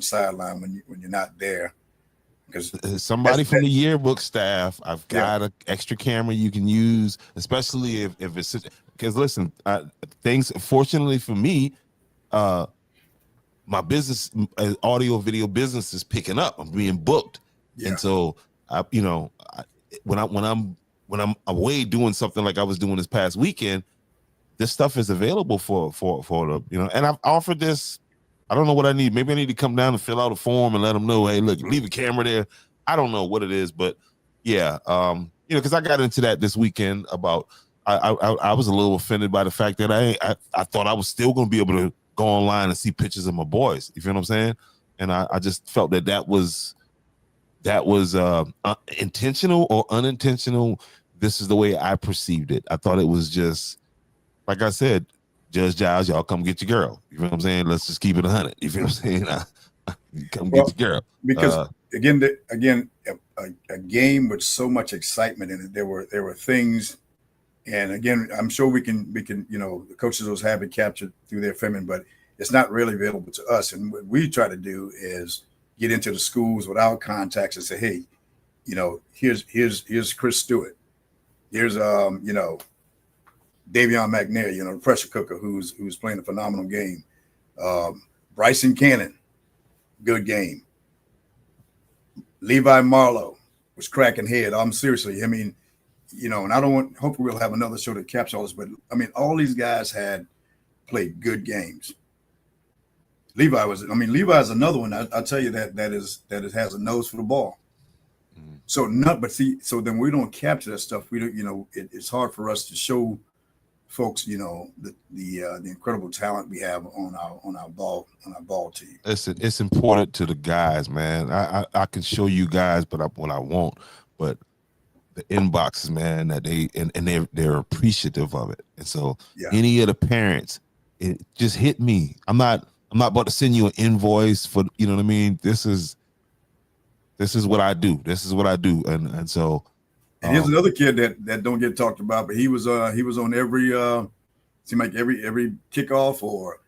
sideline when you're not there because Somebody from the yearbook staff. I've yeah, got an extra camera you can use, especially if it's because listen, things. Fortunately for me, uh, my business, audio video business, is picking up. I'm being booked, yeah, and so when I'm away doing something like I was doing this past weekend, this stuff is available for the and I've offered this. I don't know what I need. Maybe I need to come down and fill out a form and let them know, hey, look, leave a camera there. I don't know what it is, but yeah, because I got into that this weekend about I was a little offended by the fact that I thought I was still going to be able to go online and see pictures of my boys. You feel what I'm saying? And I just felt that was intentional or unintentional. This is the way I perceived it. I thought it was just like I said, Judge Giles, y'all come get your girl. You feel what I'm saying? Let's just keep it 100. You feel what I'm saying? Come get well, your girl. because again, a game with so much excitement in it. There were things, and again, I'm sure we can the coaches was have it captured through their filming, but it's not really available to us. And what we try to do is get into the schools with our contacts and say, hey, here's Chris Stewart, here's Davion McNair, the pressure cooker who's playing a phenomenal game. Bryson Cannon, good game. Levi Marlowe was cracking head. I'm seriously, I mean, and I don't want. Hopefully, we'll have another show to capture all this. But I mean, all these guys had played good games. Levi's another one. I tell you that it has a nose for the ball. So but see, so then we don't capture that stuff. We don't, it's hard for us to show folks, the incredible talent we have on our ball team. Listen, it's important to the guys, man. I can show you guys, but what I won't. But the inboxes, man, that they're appreciative of it. And so Yeah. any of the parents, it just hit me. I'm not about to send you an invoice for, you know what I mean? This is what I do. This is what I do. And so and here's another kid that don't get talked about, but he was on every seemed like every kickoff or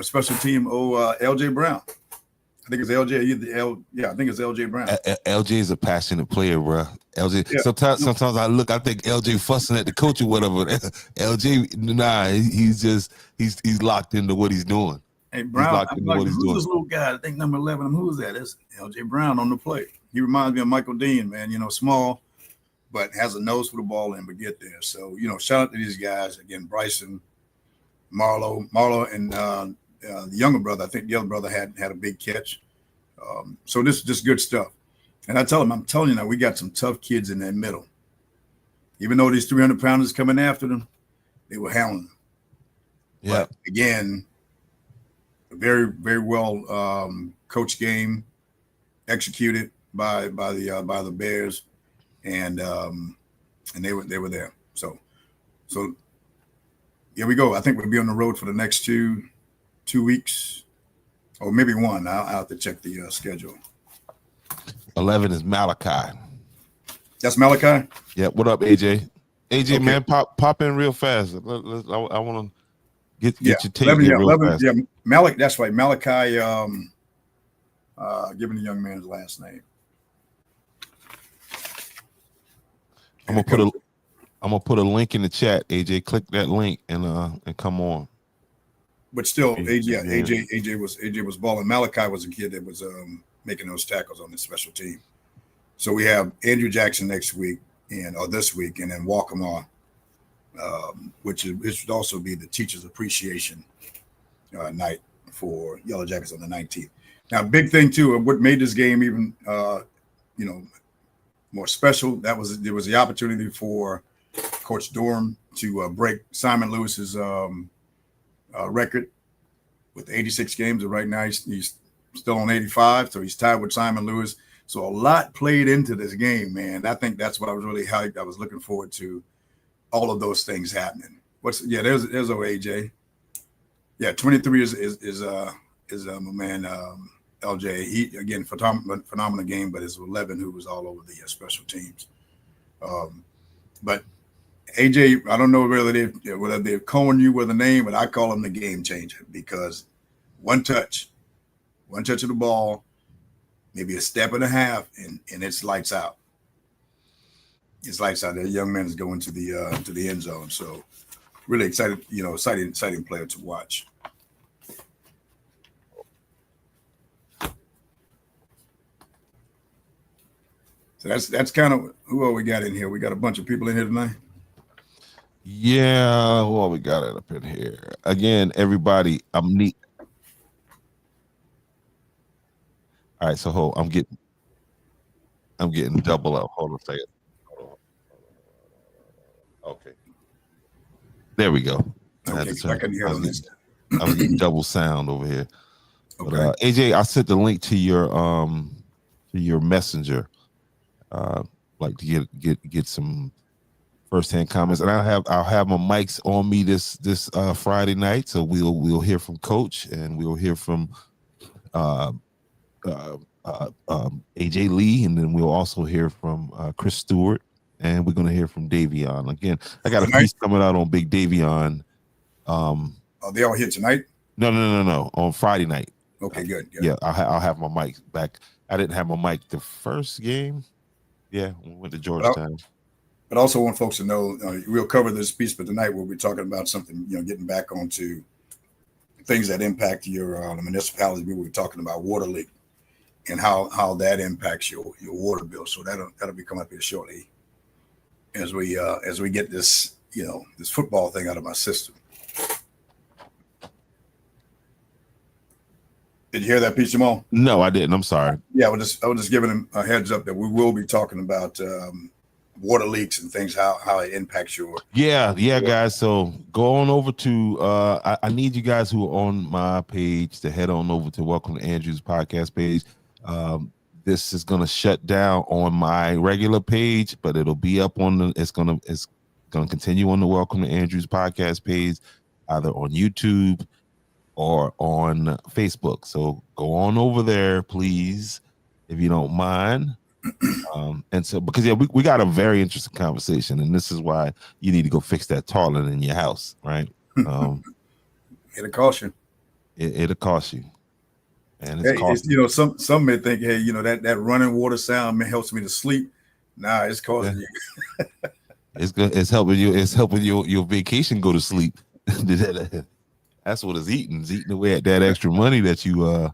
special team. LJ Brown. I think it's LJ. Yeah, I think it's LJ Brown. LJ is a passionate player, bro. LJ. Yeah. Sometimes I look, I think LJ fussing at the coach or whatever. LJ, nah, he's locked into what he's doing. Hey Brown, I'm like, who's this little guy? I think number 11. Who's that? It's LJ Brown on the plate. He reminds me of Michael Dean, man. Small, but has a nose for the ball and but get there. So shout out to these guys again. Bryson, Marlowe, and the younger brother. I think the other brother had a big catch. So this is just good stuff. And I'm telling you now, we got some tough kids in that middle. Even though these 300-pounders coming after them, they were hounding them. Yeah. But again, a very, very well coached game, executed by the Bears, and they were there. So here we go. I think we'll be on the road for the next two weeks, or maybe one. I'll have to check the schedule. 11 is Malachi. That's Malachi? Yeah. What up, AJ? AJ, okay. Man, pop in real fast. I want to get your take 11, fast. Yeah, that's right. Malachi, giving the young man his last name. I'm gonna put a link in the chat. AJ, click that link and come on. But still, AJ was balling. Malachi was a kid that was making those tackles on the special team. So we have Andrew Jackson next week or this week, and then Walker, which should also be the Teachers Appreciation night for Yellow Jackets on the 19th. Now, big thing too, what made this game even more special, there was the opportunity for Coach Dorm to break Simon Lewis's record with 86 games. And right now he's still on 85, so he's tied with Simon Lewis. So a lot played into this game, man. I think that's what I was really hyped. I was looking forward to all of those things happening. There's AJ. Yeah, 23 is my man LJ. He again phenomenal game, but it's 11 who was all over the special teams. But AJ, I don't know whether they've calling you with a name, but I call him the game changer because one touch, one touch of the ball, maybe a step and a half, and it's lights out. It's lights out. That young man is going to the end zone. So really excited, exciting player to watch. So that's kind of who all we got in here. We got a bunch of people in here tonight. Yeah, well, we got it up in here again. Everybody, I'm neat. All right, so I'm getting double up. Hold on a second. Okay, there we go. Okay, I can hear on this. I'm getting double sound over here. Okay. But, AJ, I sent the link to your messenger. Like to get some firsthand comments, and I'll have my mics on me this Friday night, so we'll hear from Coach, and we'll hear from AJ Lee, and then we'll also hear from Chris Stewart, and we're gonna hear from Davion. Again, I got a piece coming out on Big Davion. Are they all here tonight? No, on Friday night. Okay, good. Yeah, I'll have my mic back. I didn't have my mic the first game. Yeah, we went to Georgetown. But also want folks to know we'll cover this piece, but tonight we'll be talking about something, getting back onto things that impact your the municipality. We were talking about water leak and how that impacts your water bill. So that'll be coming up here shortly as we get this this football thing out of my system. Did you hear that piece, Jamal? No, I didn't. I'm sorry. Yeah, I was just giving him a heads up that we will be talking about water leaks and things, how it impacts your. Yeah, guys. So go on over to. I need you guys who are on my page to head on over to Welcome to Andrew's podcast page. This is gonna shut down on my regular page, but it'll be up on the. It's gonna continue on the Welcome to Andrew's podcast page, either on YouTube or on Facebook. So go on over there, please, if you don't mind. And so, because we got a very interesting conversation, and this is why you need to go fix that toilet in your house, right? It'll cost you. It'll cost you, and it's costing. Some may think, hey, that running water sound helps me to sleep. Nah, it's costing you. It's good. It's helping you. It's helping your vacation go to sleep. That's what it's eating. It's eating away at that extra money that you.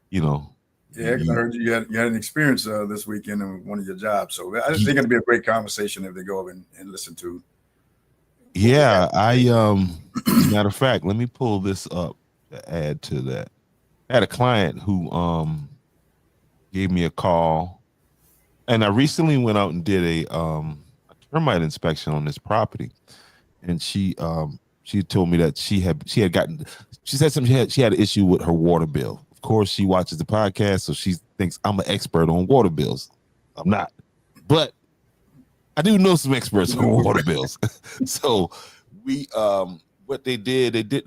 Yeah, because I heard you had an experience this weekend in one of your jobs. So I just think it'll be a great conversation if they go over and listen to. Yeah, matter of fact, let me pull this up to add to that. I had a client who gave me a call, and I recently went out and did a termite inspection on this property, and she told me that she said something, she had an issue with her water bill. Of course, she watches the podcast, so she thinks I'm an expert on water bills. I'm not, but I do know some experts on water bills. So we, what they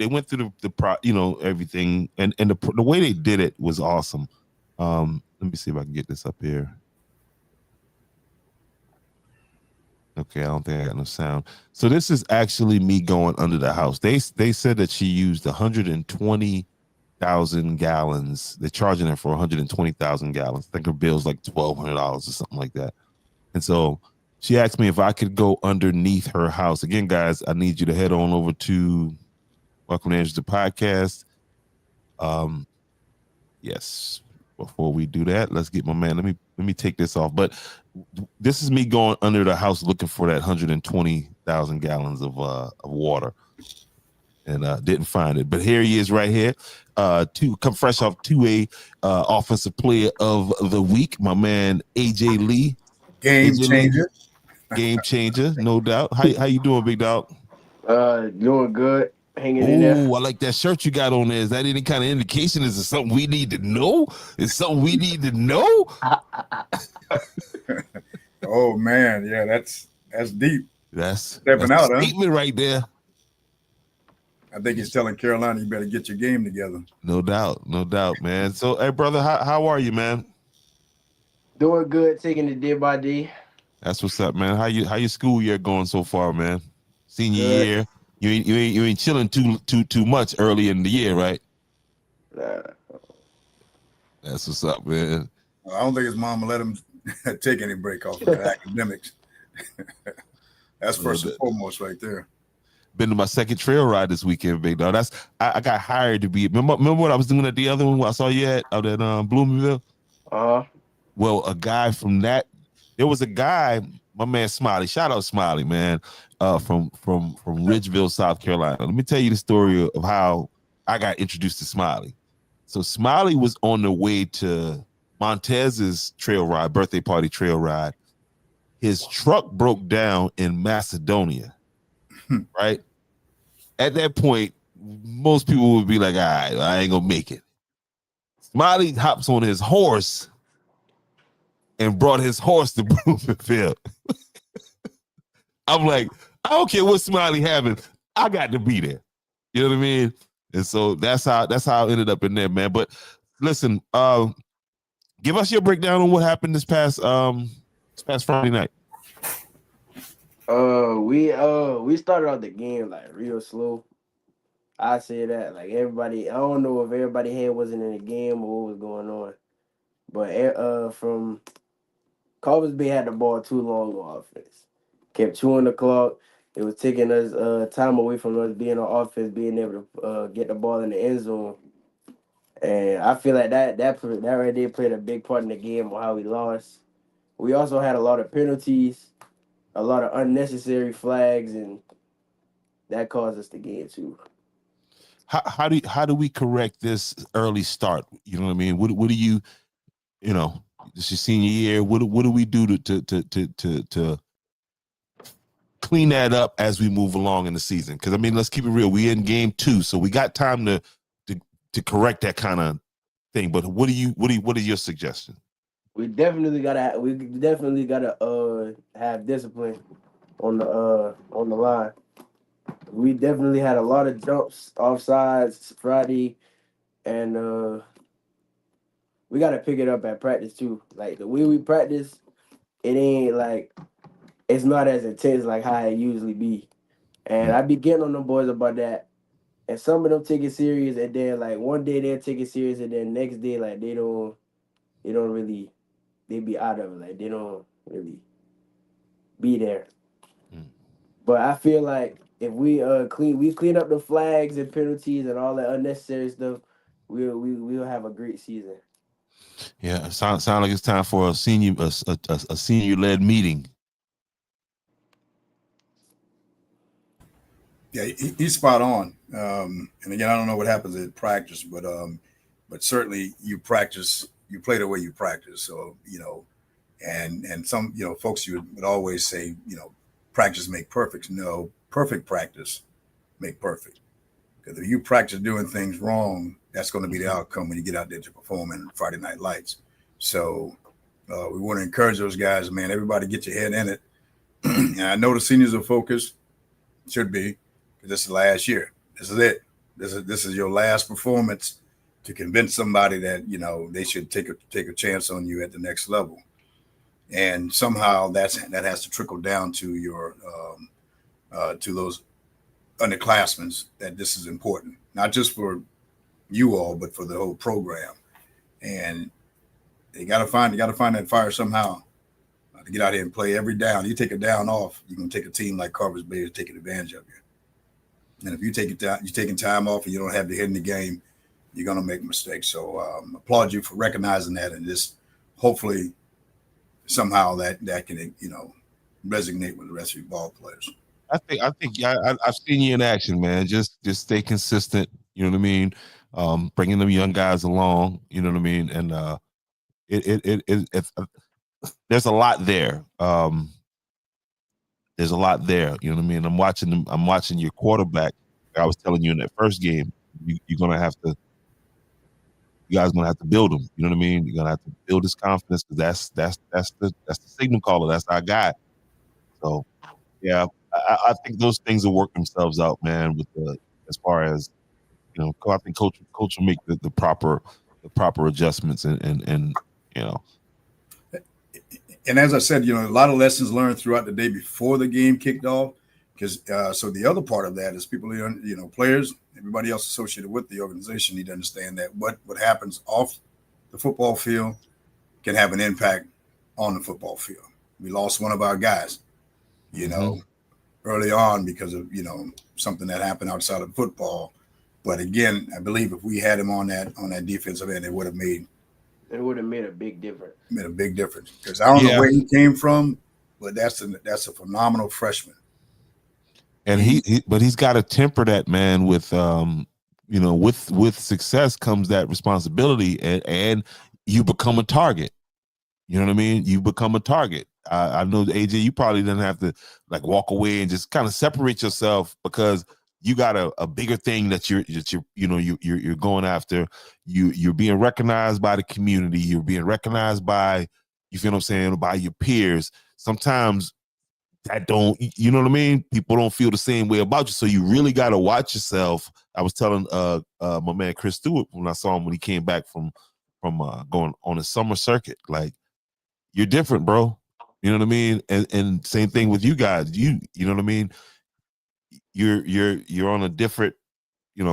went through everything, and the way they did it was awesome. Let me see if I can get this up here. Okay, I don't think I got no sound. So this is actually me going under the house. They said that she used 120,000 gallons. They're charging her for 120,000 gallons. I think her bill's like $1,200 or something like that. And so she asked me if I could go underneath her house. Again, guys, I need you to head on over to Welcome to Andrew's podcast. Yes. Before we do that, let's get my man. Let me take this off. But this is me going under the house looking for that 120,000 gallons of water, and didn't find it. But here he is, right here. Come fresh off 2A offensive player of the week, my man AJ Lee. Game changer. Game changer, no doubt. How you doing, big dog? Doing good. Hanging in there. Oh, I like that shirt you got on there. Is that any kind of indication? Is it something we need to know? Is something we need to know? Oh man, yeah, that's deep. That's stepping out, huh? Statement right there. I think he's telling Carolina, you better get your game together. No doubt, man. So, hey, brother, how are you, man? Doing good, taking it day by day. That's what's up, man. How your school year going so far, man? Senior Good. year. You ain't chilling too much early in the year, right? That's what's up, man. I don't think his mom will let him take any break off of the academics. That's first and foremost right there. Been to my second trail ride this weekend, big dog. I got hired to be. Remember what I was doing at the other one? I saw you at out at Bloomingville. Well, a guy from that. There was a guy, my man Smiley. Shout out Smiley, man, from Ridgeville, South Carolina. Let me tell you the story of how I got introduced to Smiley. So Smiley was on the way to Montez's trail ride, birthday party trail ride. His truck broke down in Macedonia, right? At that point, most people would be like, all right, I ain't gonna make it. Smiley hops on his horse and brought his horse to Bloomingville. I'm like, I don't care what Smiley having, I got to be there. You know what I mean? And so that's how I ended up in there, man. But listen, give us your breakdown on what happened this past Friday night. We started out the game like real slow. I say that like everybody. I don't know if everybody here wasn't in the game or what was going on, but from Culver's Bay had the ball too long on offense. Kept chewing the clock. It was taking us time away from us being on offense, being able to get the ball in the end zone. And I feel like that right there played a big part in the game on how we lost. We also had a lot of penalties, a lot of unnecessary flags, and that caused us to get too. How do we correct this early start? You know what I mean? What do you know? This is senior year. What do we do to clean that up as we move along in the season? Because I mean, let's keep it real. We in game 2, so we got time to correct that kind of thing. But what are your suggestions? We definitely gotta have discipline on the line. We definitely had a lot of jumps offsides Friday, and we gotta pick it up at practice too. Like the way we practice, it ain't like it's not as intense like how it usually be. And I be getting on them boys about that. And some of them take it serious, and then like one day they'll take it serious, and then next day like they don't really, they be out of it, like they don't really be there. But I feel like if we clean up the flags and penalties and all that unnecessary stuff, we'll have a great season. Yeah, it sound like it's time for a senior led meeting. Yeah, he's spot on. And again, I don't know what happens at practice, but certainly you practice, you play the way you practice. So and some folks you would always say practice make perfect. No, perfect practice make perfect. Because if you practice doing things wrong, that's going to be the outcome when you get out there to perform in Friday Night Lights. So we want to encourage those guys, man. Everybody get your head in it. And I know the seniors are focused, should be, because this is last year. This is it. This is your last performance to convince somebody that they should take a chance on you at the next level. And somehow that has to trickle down to your to those underclassmen, that this is important, not just for you all, but for the whole program. And you got to find that fire somehow to get out here and play every down. You take a down off, you're gonna take a team like Culver's Bay is taking advantage of you. And if you take it down, you're taking time off, and you don't have the head in the game, you're gonna make mistakes. So applaud you for recognizing that, and just hopefully somehow that can resonate with the rest of your ball players. I think I've seen you in action, man. Just stay consistent. You know what I mean? Bringing them young guys along. You know what I mean? And there's a lot there. There's a lot there. You know what I mean? I'm watching your quarterback. I was telling you in that first game, you guys gonna have to build him. You know what I mean? You're gonna have to build his confidence, because that's the signal caller. That's our guy. So yeah, I think those things will work themselves out, man. As far as I think coach will make the proper adjustments and. And as I said, a lot of lessons learned throughout the day before the game kicked off. Because so the other part of that is people, players, everybody else associated with the organization need to understand that what happens off the football field can have an impact on the football field. We lost one of our guys, early on because of, something that happened outside of football. But again, I believe if we had him on that defensive end, it would have made a big difference. Made a big difference because I don't know where he came from, but that's a phenomenal freshman. And he's got to temper that, man, with with success comes that responsibility, and you become a target. You know what I mean? You become a target. I know, AJ, you probably didn't have to like walk away and just kind of separate yourself because you got a bigger thing that you're going after. You're being recognized by the community. You're being recognized by, you feel what I'm saying, by your peers. Sometimes that don't, you know what I mean? People don't feel the same way about you. So you really got to watch yourself. I was telling my man Chris Stewart when I saw him when he came back from going on a summer circuit, like, you're different, bro. You know what I mean? And same thing with you guys. You know what I mean? You're on a different,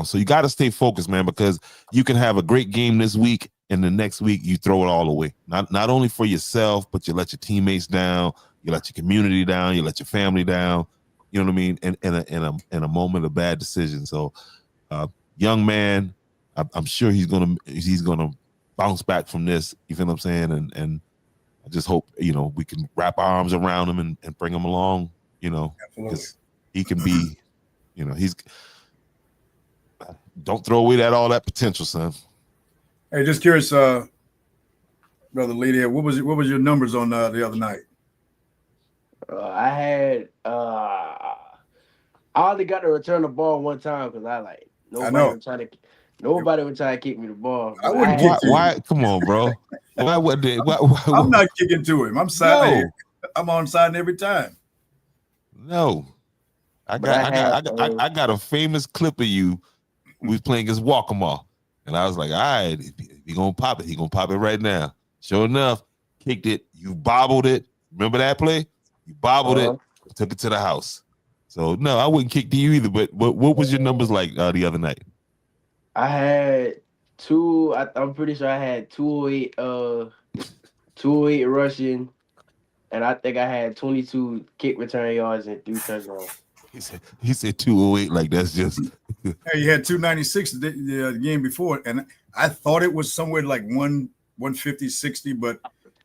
so you got to stay focused, man, because you can have a great game this week and the next week you throw it all away. Not only for yourself, but you let your teammates down, you let your community down, you let your family down. You know what I mean? In a moment of bad decision. So, young man, I'm sure he's gonna bounce back from this. You feel what I'm saying? And I just hope we can wrap our arms around him and bring him along. Because he can be, he's. Don't throw away all that potential, son. Hey, just curious, Brother Lee, what was your numbers on the other night? I had I only got to return the ball one time because nobody would try to kick me the ball. I wouldn't kick you. Why? Come on, bro. Why would they? I'm not kicking to him. I'm siding. I'm on siding every time. No, I got a famous clip of you. We was playing against Walkmore, and I was like, all right, if he gonna pop it, he gonna pop it right now. Sure enough, kicked it. You bobbled it. Remember that play? You bobbled it, took it to the house. So no, I wouldn't kick to you either. But what was your numbers like the other night? I had I'm pretty sure I had 208 rushing, and I think I had 22 kick return yards and 3 touchdowns. He said 208 like that's just. Hey, you had 296 the game before, and I thought it was somewhere like 150, 60. But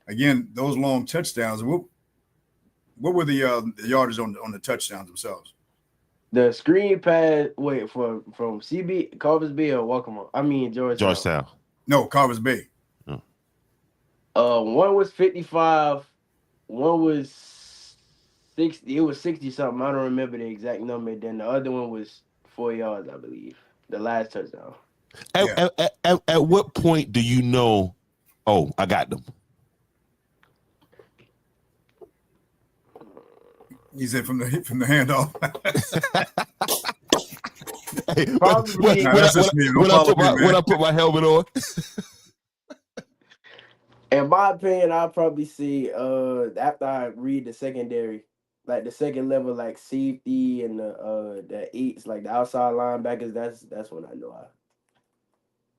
again, those long touchdowns. What were the yardage on the touchdowns themselves? The screen pass, from CB Carver's Bay or Walkmore? I mean Georgetown. No, Carver's Bay. One was 55, one was 60. It was 60 something. I don't remember the exact number. Then the other one was 4 yards, I believe. The last touchdown. At what point do you know? Oh, I got them. He said from the handoff. Hey, probably when I put my helmet on. In my opinion, I'll probably see after I read the secondary, like the second level, like safety and the eights, like the outside linebackers. That's when I know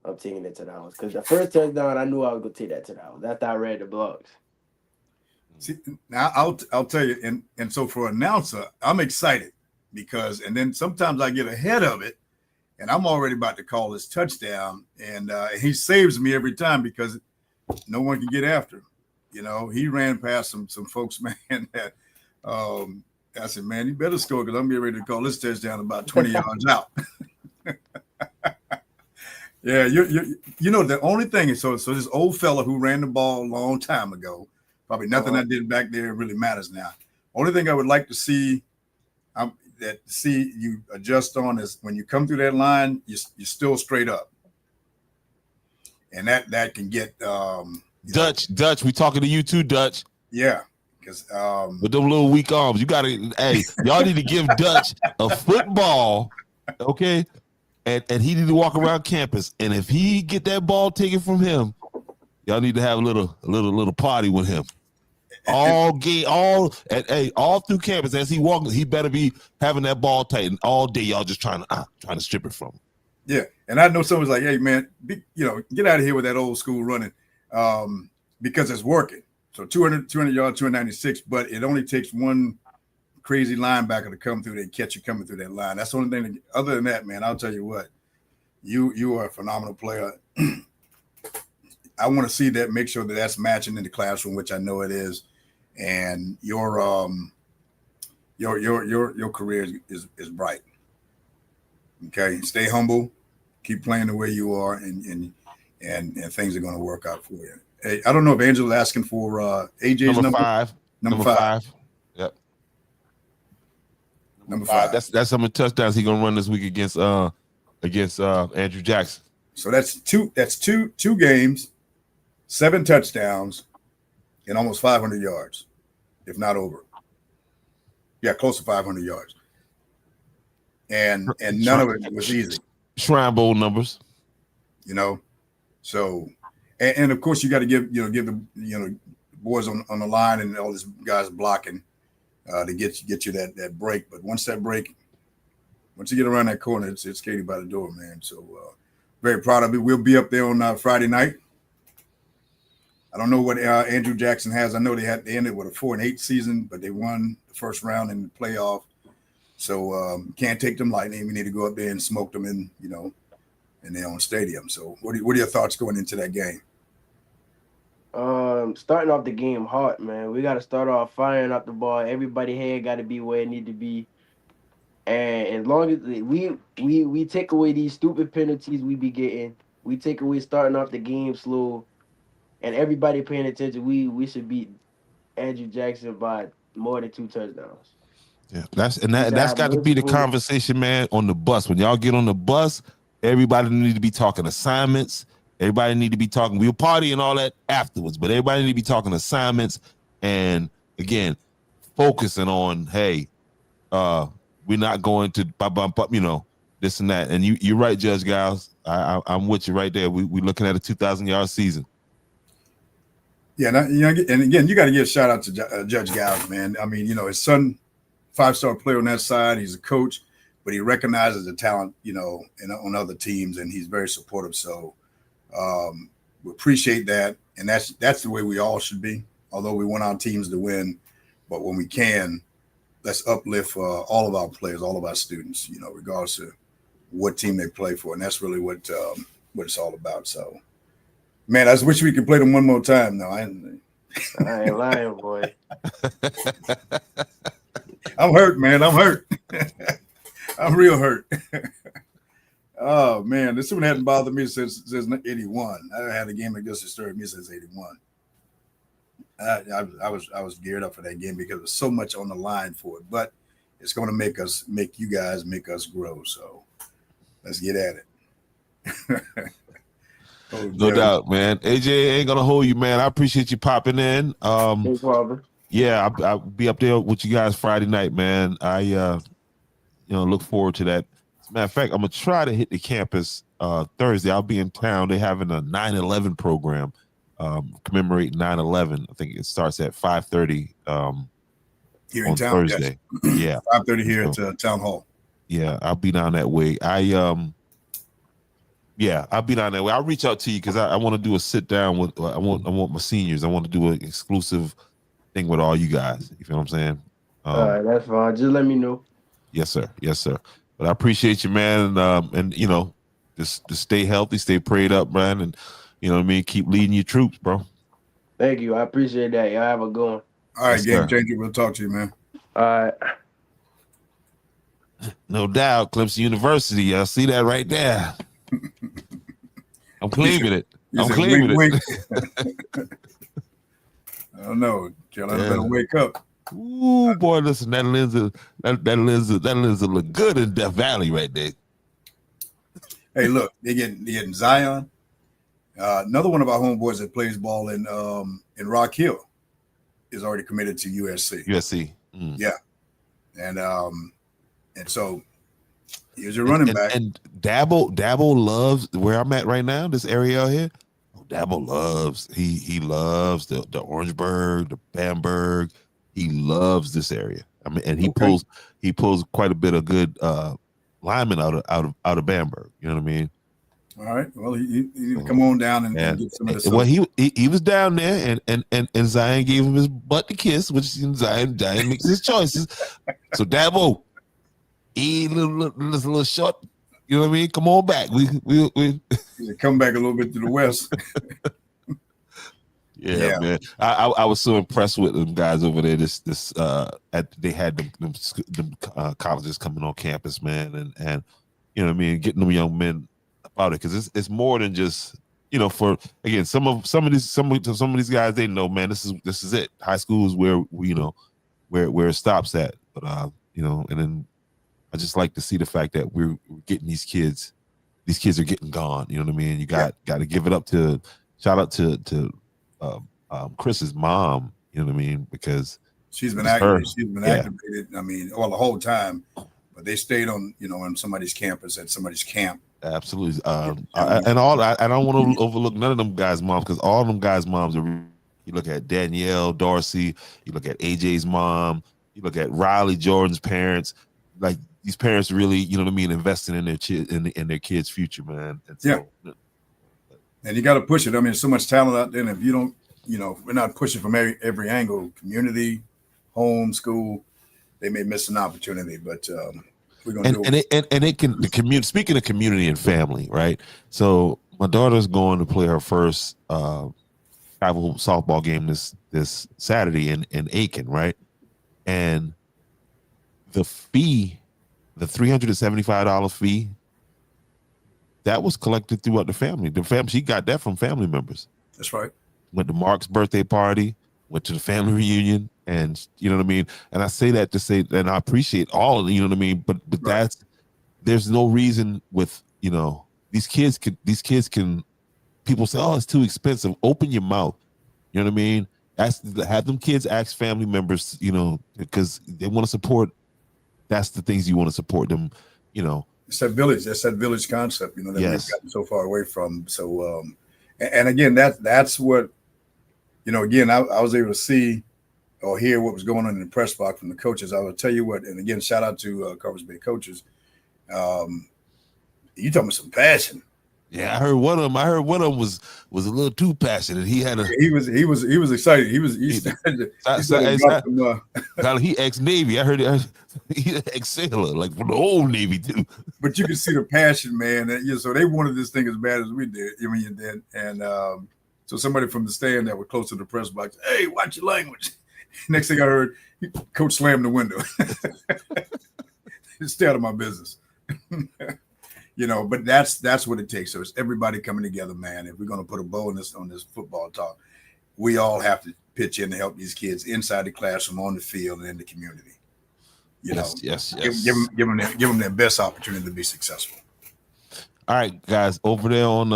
I'm taking it to the house. Because the first touchdown, I knew I was gonna take that to the house after I read the blocks. See, now I'll tell you, and so for announcer, I'm excited because, and then sometimes I get ahead of it, and I'm already about to call this touchdown, and he saves me every time because no one can get after him. He ran past some folks, man. That I said, man, you better score because I'm getting ready to call this touchdown about 20 yards out. Yeah, the only thing is so this old fella who ran the ball a long time ago. Probably nothing I did back there really matters now. Only thing I would like to see you adjust on is when you come through that line, you're still straight up, and that can get Dutch. We talking to you too, Dutch. Yeah, because with them little weak arms, you gotta. Hey, y'all need to give Dutch a football, okay? And he need to walk around campus, and if he get that ball taken from him, y'all need to have a little party with him. All through campus as he walks, he better be having that ball tight, and all day y'all just trying to strip it from him. Yeah, and I know someone's like, "Hey, man, get out of here with that old school running." because it's working. So 200 yards, 296, but it only takes one crazy linebacker to come through there and catch you coming through that line. That's the only thing. Other than that, man, I'll tell you what, you are a phenomenal player. I want to see that, make sure that that's matching in the classroom, which I know it is, and your career is bright. Okay, stay humble, keep playing the way you are, and things are going to work out for you. Hey, I don't know if Angela's asking for AJ's number 5. Number five. Yep. Number 5. That's how many touchdowns he's gonna run this week against Andrew Jackson. So that's two games, 7 touchdowns, and almost 500 yards, if not over. Yeah, close to 500 yards. And none of it was easy. Shrine Bowl numbers. You know, so and of course you got to give the boys on the line and all these guys blocking to get you that break. But once you get around that corner, it's Katie by the door, man. So very proud of it. We'll be up there on Friday night. I don't know what Andrew Jackson has. I know they ended with a 4-8 season, but they won the first round in the playoff. So can't take them lightly. We need to go up there and smoke them in their own stadium. So what are your thoughts going into that game? Starting off the game hot, man. We got to start off firing up the ball. Everybody head got to be where it need to be. And as long as we take away these stupid penalties we be getting, we take away starting off the game slow, and everybody paying attention, we should beat Andrew Jackson by more than 2 touchdowns. Yeah, that's got to be the conversation, man, on the bus. When y'all get on the bus, everybody need to be talking assignments. Everybody need to be talking. We'll party and all that afterwards, but everybody need to be talking assignments. And again, focusing on, hey, we're not going to bump up, this and that. And you're right, Judge Giles. I'm with you right there. We're looking at a 2,000-yard season. Yeah, and again, you got to give a shout out to Judge Giles, man. I mean, his son, 5-star player on that side. He's a coach, but he recognizes the talent, on other teams, and he's very supportive. So we appreciate that, and that's the way we all should be. Although we want our teams to win, but when we can, let's uplift all of our players, all of our students, regardless of what team they play for, and that's really what it's all about. So, man, I just wish we could play them one more time. No, I ain't lying, boy. I'm hurt, man. I'm hurt. I'm real hurt. Oh man, this one hadn't bothered me since '81. I haven't had a game like this disturbed me since '81. I was geared up for that game because there's so much on the line for it. But it's going to make you guys grow. So let's get at it. No doubt, man. AJ ain't gonna hold you, man. I appreciate you popping in. No problem. Yeah, I'll be up there with you guys Friday night, man. I look forward to that. As a matter of fact, I'm gonna try to hit the campus Thursday. I'll be in town. They're having a 9/11 program, commemorating 9/11. I think it starts at 5:30 here in on town. Thursday. Yes. Yeah, 5:30 here at Town Hall. Yeah, I'll be down that way. I'll be down that way. I'll reach out to you because I want to do a sit down with. I want my seniors. I want to do an exclusive thing with all you guys. You feel what I'm saying? All right, that's fine. Just let me know. Yes, sir. Yes, sir. But I appreciate you, man. And just stay healthy, stay prayed up, man, and keep leading your troops, bro. Thank you. I appreciate that. Y'all have a good one. All right, Yes, game sir. changer. We'll talk to you, man. All right. No doubt, Clemson University. I see that right there. I'm claiming it. You I'm said claiming wink, it. wink. I don't know. Carolina better wake up. Ooh, boy, listen, that lens will look good in Death Valley right there. Hey, look, they're getting Zion. Another one of our homeboys that plays ball in Rock Hill is already committed to USC. USC. Mm. Yeah. And so here's your running back. And Dabo loves where I'm at right now, this area out here. Dabo loves, he loves the Orangeburg, the Bamberg. He loves this area. I mean, and he pulls quite a bit of good linemen out of Bamberg. You know what I mean? All right. Well, you need to So, come on down and and get some of this. well, he was down there, and Zion gave him his butt to kiss, which Zion makes his choices. So Dabo, little short, you know what I mean? Come on back. We come back a little bit to the west. Yeah, man. I was so impressed with them guys over there. They had them colleges coming on campus, man, and you know what I mean, getting them young men about it, because it's more than just, you know, for, again, some of these guys, they know, man, this is it. High school is where where it stops at. But you know, and then I just like to see the fact that we're getting these kids. These kids are getting gone. You know what I mean? You got to give it up to, shout out to Chris's mom. You know what I mean? Because she's been activated. She's been activated. I mean, all the whole time, but they stayed on, you know, on somebody's campus at somebody's camp. Absolutely. I don't want to overlook none of them guys' moms, because all of them guys' moms are. You look at Danielle, Darcy. You look at AJ's mom. You look at Riley Jordan's parents. Like, these parents really, you know what I mean, investing in their kids' future, man. And so, and you got to push it. I mean, there's so much talent out there, and if you don't, you know, we're not pushing from every angle, community, home, school, they may miss an opportunity, but we're going to do it. And it can, the community, speaking of community and family, right? So my daughter's going to play her first travel softball game this Saturday in Aiken, right? And the fee, the $375 fee, that was collected throughout the family. She got that from family members. That's right. Went to Mark's birthday party, went to the family reunion, and you know what I mean? And I say that to say, and I appreciate all of it, you know what I mean? But right. There's no reason with, you know, these kids can, people say, oh, it's too expensive. Open your mouth. You know what I mean? Have them kids ask family members, you know, because they want to support. That's the things you want to support them, you know. It's that village. That's that village concept, you know, that we've gotten so far away from. So, and again, that's what, you know, again, I was able to see or hear what was going on in the press box from the coaches. I will tell you what, and again, shout out to Carver's Bay coaches. You talking about some passion. Yeah, I heard one of them was a little too passionate. He had he was excited. He ex-Navy. I heard he ex-sailor, like from the old Navy too. But you can see the passion, man. So they wanted this thing as bad as we did. I mean, and so somebody from the stand that was close to the press box, hey, watch your language. Next thing I heard, coach slammed the window. Stay out of my business. You know, but that's what it takes. So it's everybody coming together, man. If we're going to put a bow on this football talk, we all have to pitch in to help these kids inside the classroom, on the field, and in the community. You know, give them their best opportunity to be successful. All right, guys, over there on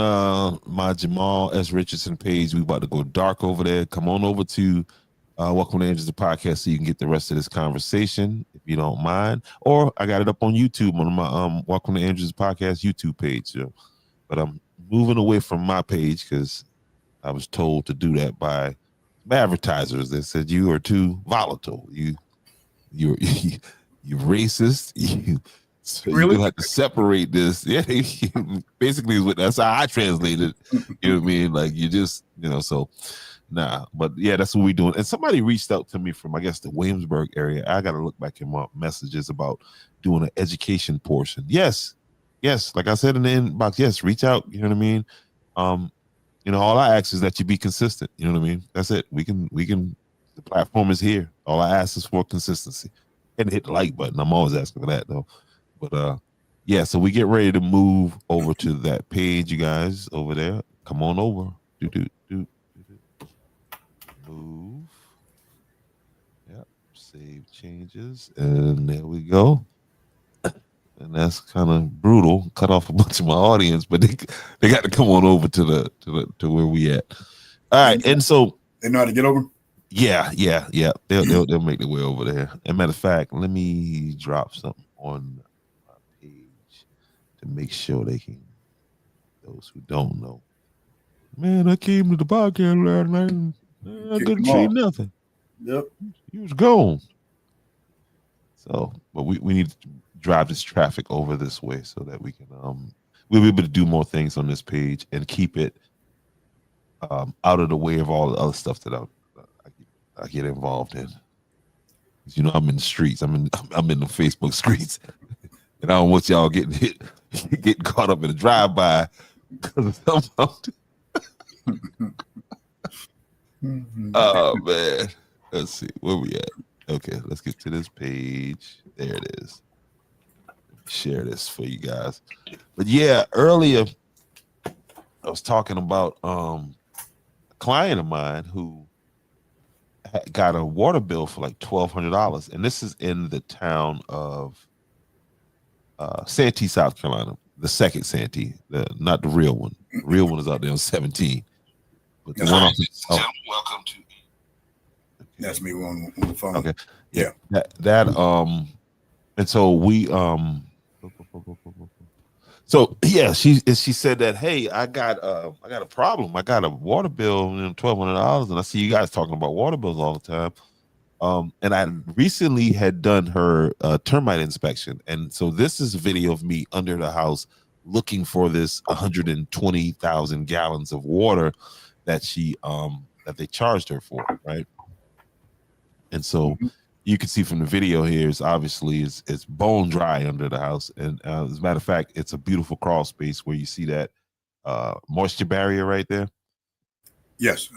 my Jamal S. Richardson page, we about to go dark over there. Come on over to Welcome to Angels, the podcast, so you can get the rest of this conversation, if you don't mind. Or I got it up on YouTube on my Welcome to Angels podcast YouTube page. So. But I'm moving away from my page because I was told to do that by advertisers. They said you are too volatile. You're racist. So really? You're gonna have to separate this. Yeah, basically that's how I translated. You know what I mean? Like you just, you know, so. Nah, but yeah, that's what we're doing. And somebody reached out to me from, I guess, the Williamsburg area. I got to look back in my messages about doing an education portion. Yes. Like I said in the inbox, yes, reach out. You know what I mean? You know, all I ask is that you be consistent. You know what I mean? That's it. We can, the platform is here. All I ask is for consistency and hit the like button. I'm always asking for that though. But yeah, so we get ready to move over to that page, you guys over there. Come on over. Do. Move. Yep. Save changes. And there we go. And that's kind of brutal. Cut off a bunch of my audience, but they got to come on over to where we at. All right. And so they know how to get over? Yeah. They'll make their way over there. As a matter of fact, let me drop something on my page to make sure they can, those who don't know. Man, I came to the podcast last night. I couldn't see nothing. Yep. He was gone. So, but we need to drive this traffic over this way so that we can we'll be able to do more things on this page and keep it out of the way of all the other stuff that I get involved in. You know, I'm in the streets. I'm in the Facebook streets, and I don't want y'all getting caught up in a drive-by because of something. Oh man, let's see where we at. Okay, let's get to this page. There it is. Share this for you guys. But yeah, earlier I was talking about a client of mine who got a water bill for like $1,200, and this is in the town of Santee, South Carolina, the second Santee, not the real one. The real one is out there on 17. But the one off welcome to. That's me on the phone. Okay. Yeah. That and so we so yeah, she said that, hey, I got a problem. I got a water bill, $1,200, and I see you guys talking about water bills all the time. And I recently had done her termite inspection, and so this is a video of me under the house looking for this 120,000 gallons of water that that they charged her for, right? And so you can see from the video here is obviously it's bone dry under the house, and as a matter of fact, it's a beautiful crawl space where you see that moisture barrier right there. Yes.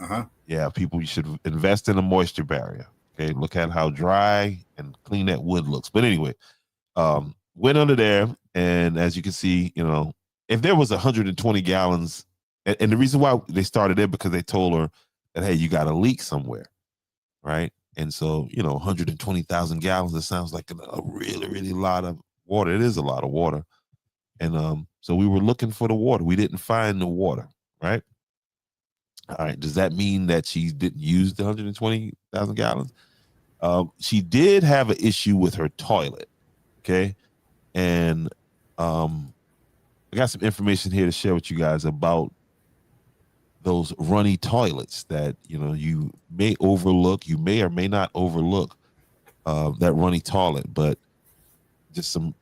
Yeah, people, you should invest in a moisture barrier. Okay, look at how dry and clean that wood looks. But anyway, went under there, and as you can see, you know, if there was 120 gallons, and the reason why they started there because they told her that, hey, you got a leak somewhere, right? And so, you know, 120,000 gallons, it sounds like a really, really lot of water. It is a lot of water. And so we were looking for the water. We didn't find the water, right? All right. Does that mean that she didn't use the 120,000 gallons? She did have an issue with her toilet. Okay. And I got some information here to share with you guys about those runny toilets that, you know, you may overlook. You may or may not overlook that runny toilet, but just some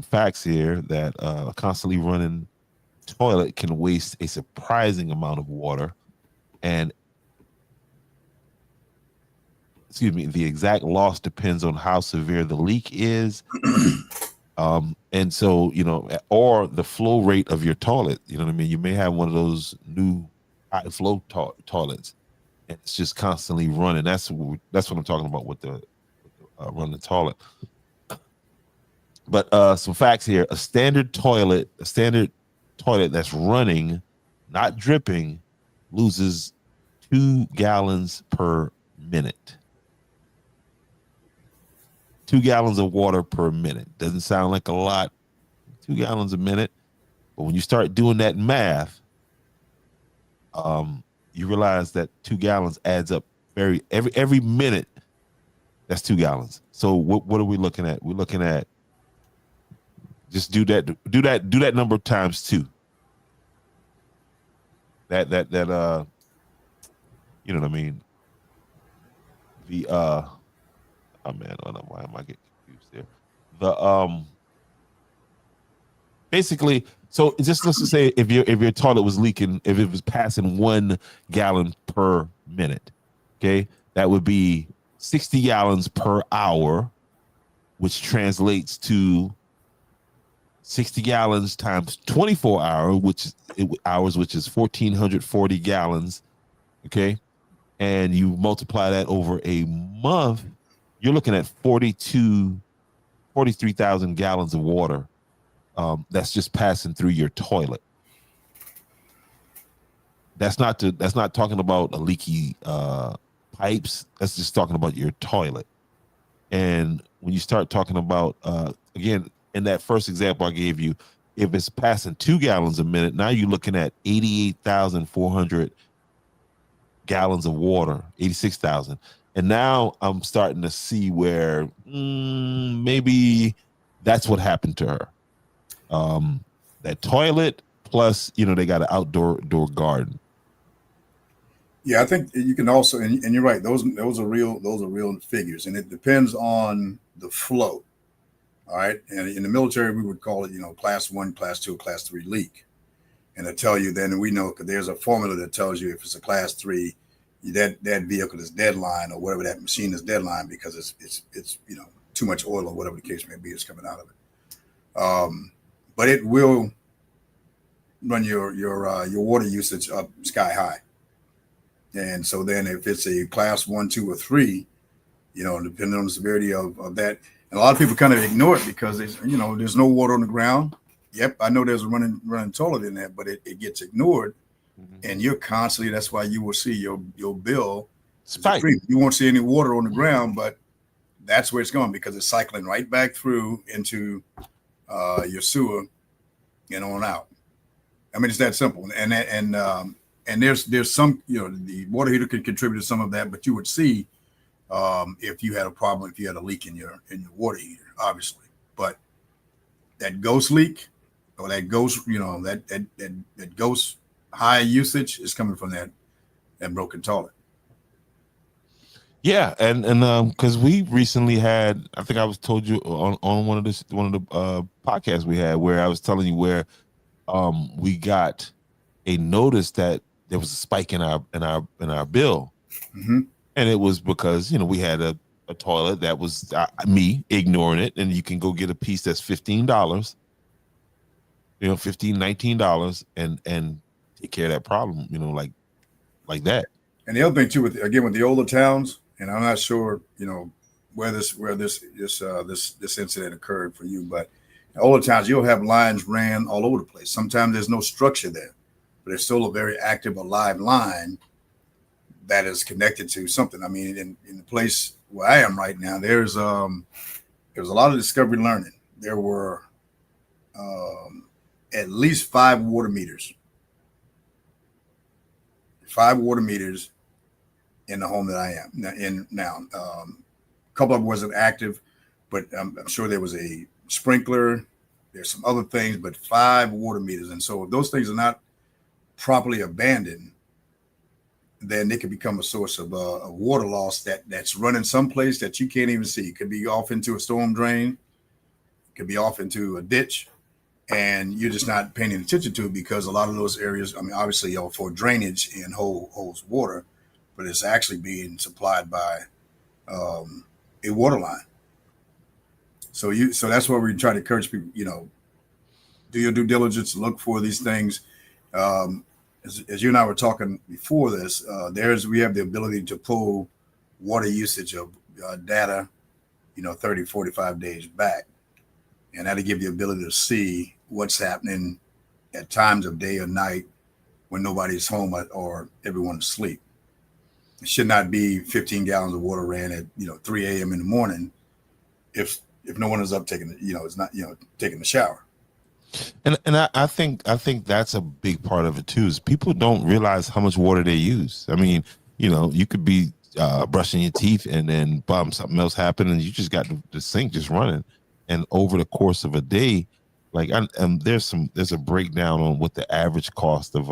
facts here that a constantly running toilet can waste a surprising amount of water, and the exact loss depends on how severe the leak is. And so, you know, or the flow rate of your toilet. You know what I mean? You may have one of those new high flow toilets, and it's just constantly running. That's what I'm talking about with the running toilet. But some facts here: a standard toilet that's running, not dripping, loses 2 gallons per minute. 2 gallons of water per minute. Doesn't sound like a lot, 2 gallons a minute, but when you start doing that math, you realize that 2 gallons adds up every minute. That's 2 gallons. So what are we looking at? We're looking at, just do that number times 2. That you know what I mean? The oh man, why am I getting confused there? The basically, so just let's just say if your toilet was leaking, if it was passing 1 gallon per minute, okay, that would be 60 gallons per hour, which translates to 60 gallons times 24 hours, which is 1,440 gallons, okay, and you multiply that over a month, you're looking at 43,000 gallons of water. That's just passing through your toilet. That's not talking about a leaky pipes. That's just talking about your toilet. And when you start talking about again, in that first example I gave you, if it's passing 2 gallons a minute, now you're looking at 88,400 gallons of water, 86,000. And now I'm starting to see where maybe that's what happened to her. That toilet plus, you know, they got an outdoor garden. Yeah, I think you can also, and you're right. Those are real figures, and it depends on the flow. All right. And in the military, we would call it, class 1, class 2, class 3 leak. And it'll tell you then, we know because there's a formula that tells you if it's a class 3, that vehicle is deadline, or whatever, that machine is deadline, because it's too much oil or whatever the case may be is coming out of it. But it will run your water usage up sky high. And so then if it's a class 1, 2, or 3, depending on the severity of that, and a lot of people kind of ignore it because there's no water on the ground. Yep, I know there's a running toilet in there, but it gets ignored, and you're constantly. That's why you will see your bill spike. You won't see any water on the ground, but that's where it's going, because it's cycling right back through into your sewer and on out. I mean, it's that simple. And there's some, the water heater can contribute to some of that, but you would see if you had a problem, if you had a leak in your water heater, obviously. But that ghost leak, or that ghost, that ghost high usage is coming from that broken toilet. Yeah, and because we recently had, I think I was told you on one of the podcasts we had, where I was telling you where we got a notice that there was a spike in our bill, and it was because we had a toilet that was me ignoring it, and you can go get a piece that's $15, $19, and take care of that problem, like that. And the other thing too, with the older towns, and I'm not sure, where this incident occurred for you, but in older towns, you'll have lines ran all over the place. Sometimes there's no structure there, but there's still a very active, alive line that is connected to something. I mean, in the place where I am right now, there's a lot of discovery learning. There were at least 5 water meters. 5 water meters in the home that I am in now. A couple of them wasn't active, but I'm sure there was a sprinkler. There's some other things, but 5 water meters. And so if those things are not properly abandoned, then they could become a source of water loss that's running someplace that you can't even see. It could be off into a storm drain, it could be off into a ditch, and you're just not paying attention to it, because a lot of those areas, I mean, obviously, for drainage and holds water, but it's actually being supplied by a water line. So that's why we try to encourage people, do your due diligence, look for these things. As you and I were talking before this, we have the ability to pull water usage of data, 30, 45 days back. And that'll give you the ability to see what's happening at times of day or night when nobody's home or everyone's asleep. It should not be 15 gallons of water ran at 3 a.m. in the morning if no one is up taking taking the shower. And I think that's a big part of it too, is people don't realize how much water they use. I mean, you could be brushing your teeth and then something else happened and you just got the sink just running. And over the course of a day, there's a breakdown on what the average cost of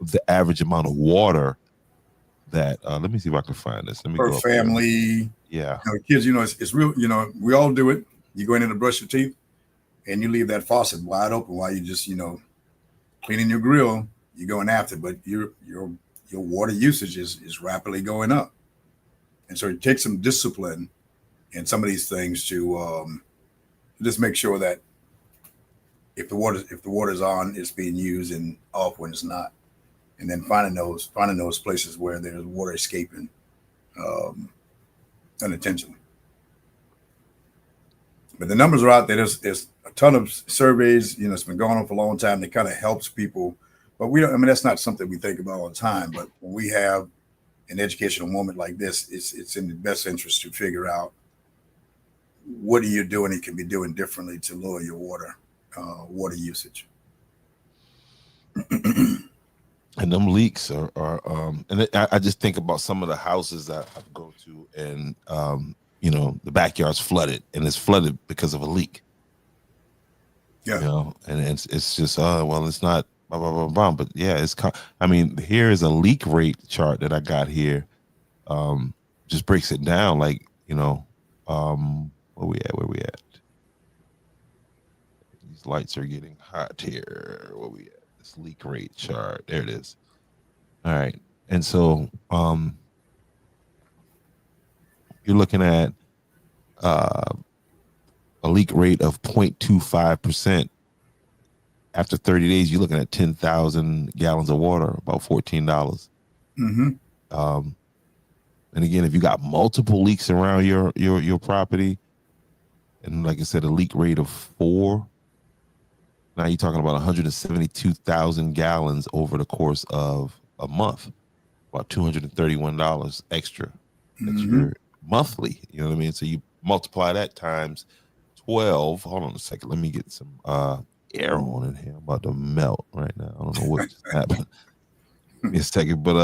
the average amount of water that let me see if I can find this. Let me per go family. Yeah, kids, it's real. We all do it. You go in to brush your teeth, and you leave that faucet wide open while you just cleaning your grill. You're going after, but your water usage is rapidly going up, and so it takes some discipline in some of these things to just make sure that if the water's on, it's being used, and off when it's not, and then finding those places where there's water escaping unintentionally. But the numbers are out there. There's a ton of surveys. It's been going on for a long time. That kind of helps people, but that's not something we think about all the time. But when we have an educational moment like this, it's in the best interest to figure out what are you doing you can be doing differently to lower your water usage. And them leaks are and I just think about some of the houses that I go to, and the backyard's flooded, and it's flooded because of a leak. Yeah. And it's just it's not blah blah blah blah, but yeah, here is a leak rate chart that I got here. Just breaks it down, where we at. These lights are getting hot here. Where we at? This leak rate chart. There it is. All right. And so you're looking at a leak rate of 0.25%. After 30 days, you're looking at 10,000 gallons of water, about $14. Mm-hmm. And again, if you got multiple leaks around your property, and like I said, a leak rate of 4, now you're talking about 172,000 gallons over the course of a month, about $231 extra monthly. You know what I mean? So you multiply that times 12. Hold on a second. Let me get some air on in here. I'm about to melt right now. I don't know what just happened. Give me a second, but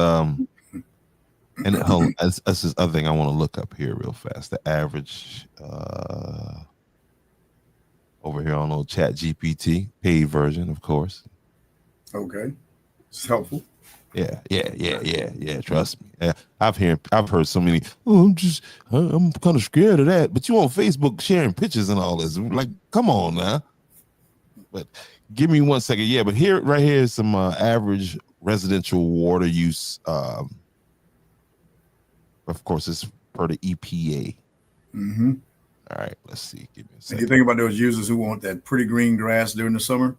and that's this other thing I want to look up here real fast. The average over here on old Chat GPT, paid version, of course. Okay, it's helpful. Yeah. Trust me. Yeah, I've heard so many. Oh, I'm kind of scared of that. But you on Facebook sharing pictures and all this? Like, come on now. But give me 1 second. Yeah, but right here is some average residential water use. Of course, it's per the EPA. Mm-hmm. All right, let's see. Give me a And second. you think about those users who want that pretty green grass during the summer?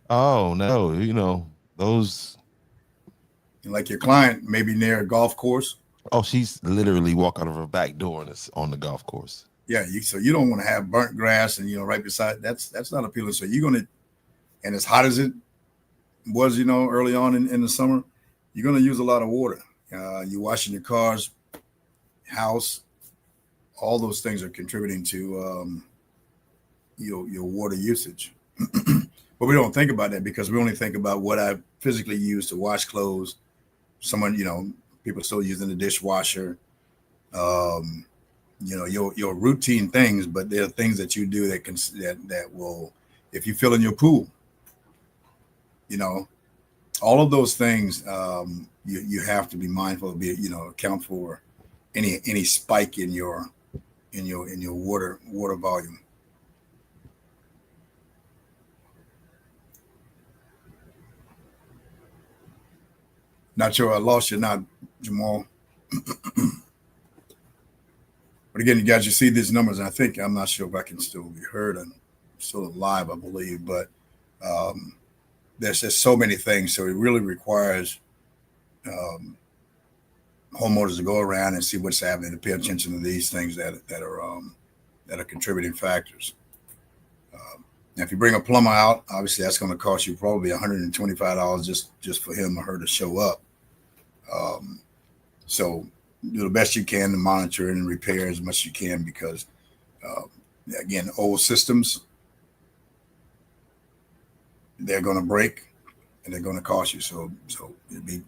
Oh no, those. Like your client may be near a golf course. Oh, she's literally walk out of her back door on the golf course. Yeah, so you don't want to have burnt grass and right beside. That's not appealing. So you're gonna, and as hot as it was, early on in the summer, you're gonna use a lot of water. You're washing your cars, house, all those things are contributing to your water usage. But we don't think about that because we only think about what I physically use to wash clothes. Someone, people still using the dishwasher. Your routine things, but there are things that you do that will, if you fill in your pool, all of those things, you have to be mindful of, account for any spike in your water volume. Not sure I lost you now, Jamal. But again, you guys, you see these numbers, and I'm not sure if I can still be heard. I'm still alive, I believe, but there's just so many things. So it really requires homeowners to go around and see what's happening, to pay attention to these things that are contributing factors. Now, if you bring a plumber out, obviously that's going to cost you probably $125 just for him or her to show up. So do the best you can to monitor and repair as much as you can, because again, old systems, they're going to break and they're going to cost you. So it'd be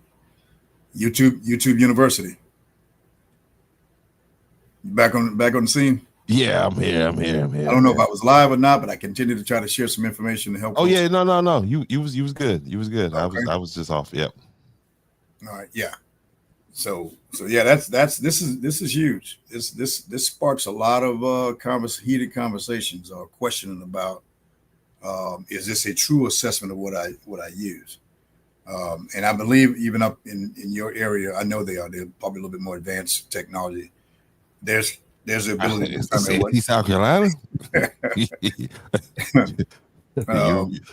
YouTube University. Back on the scene. Yeah, I'm here. I don't know if I was live or not, but I continue to try to share some information to help. Oh yeah, no. You was good. You was good. Okay. I was just off. Yep. All right. Yeah. So yeah, this is huge. This sparks a lot of heated conversations or questioning about is this a true assessment of what I use? And I believe even up in your area, I know they're probably a little bit more advanced technology. There's the ability to determine what. South Carolina.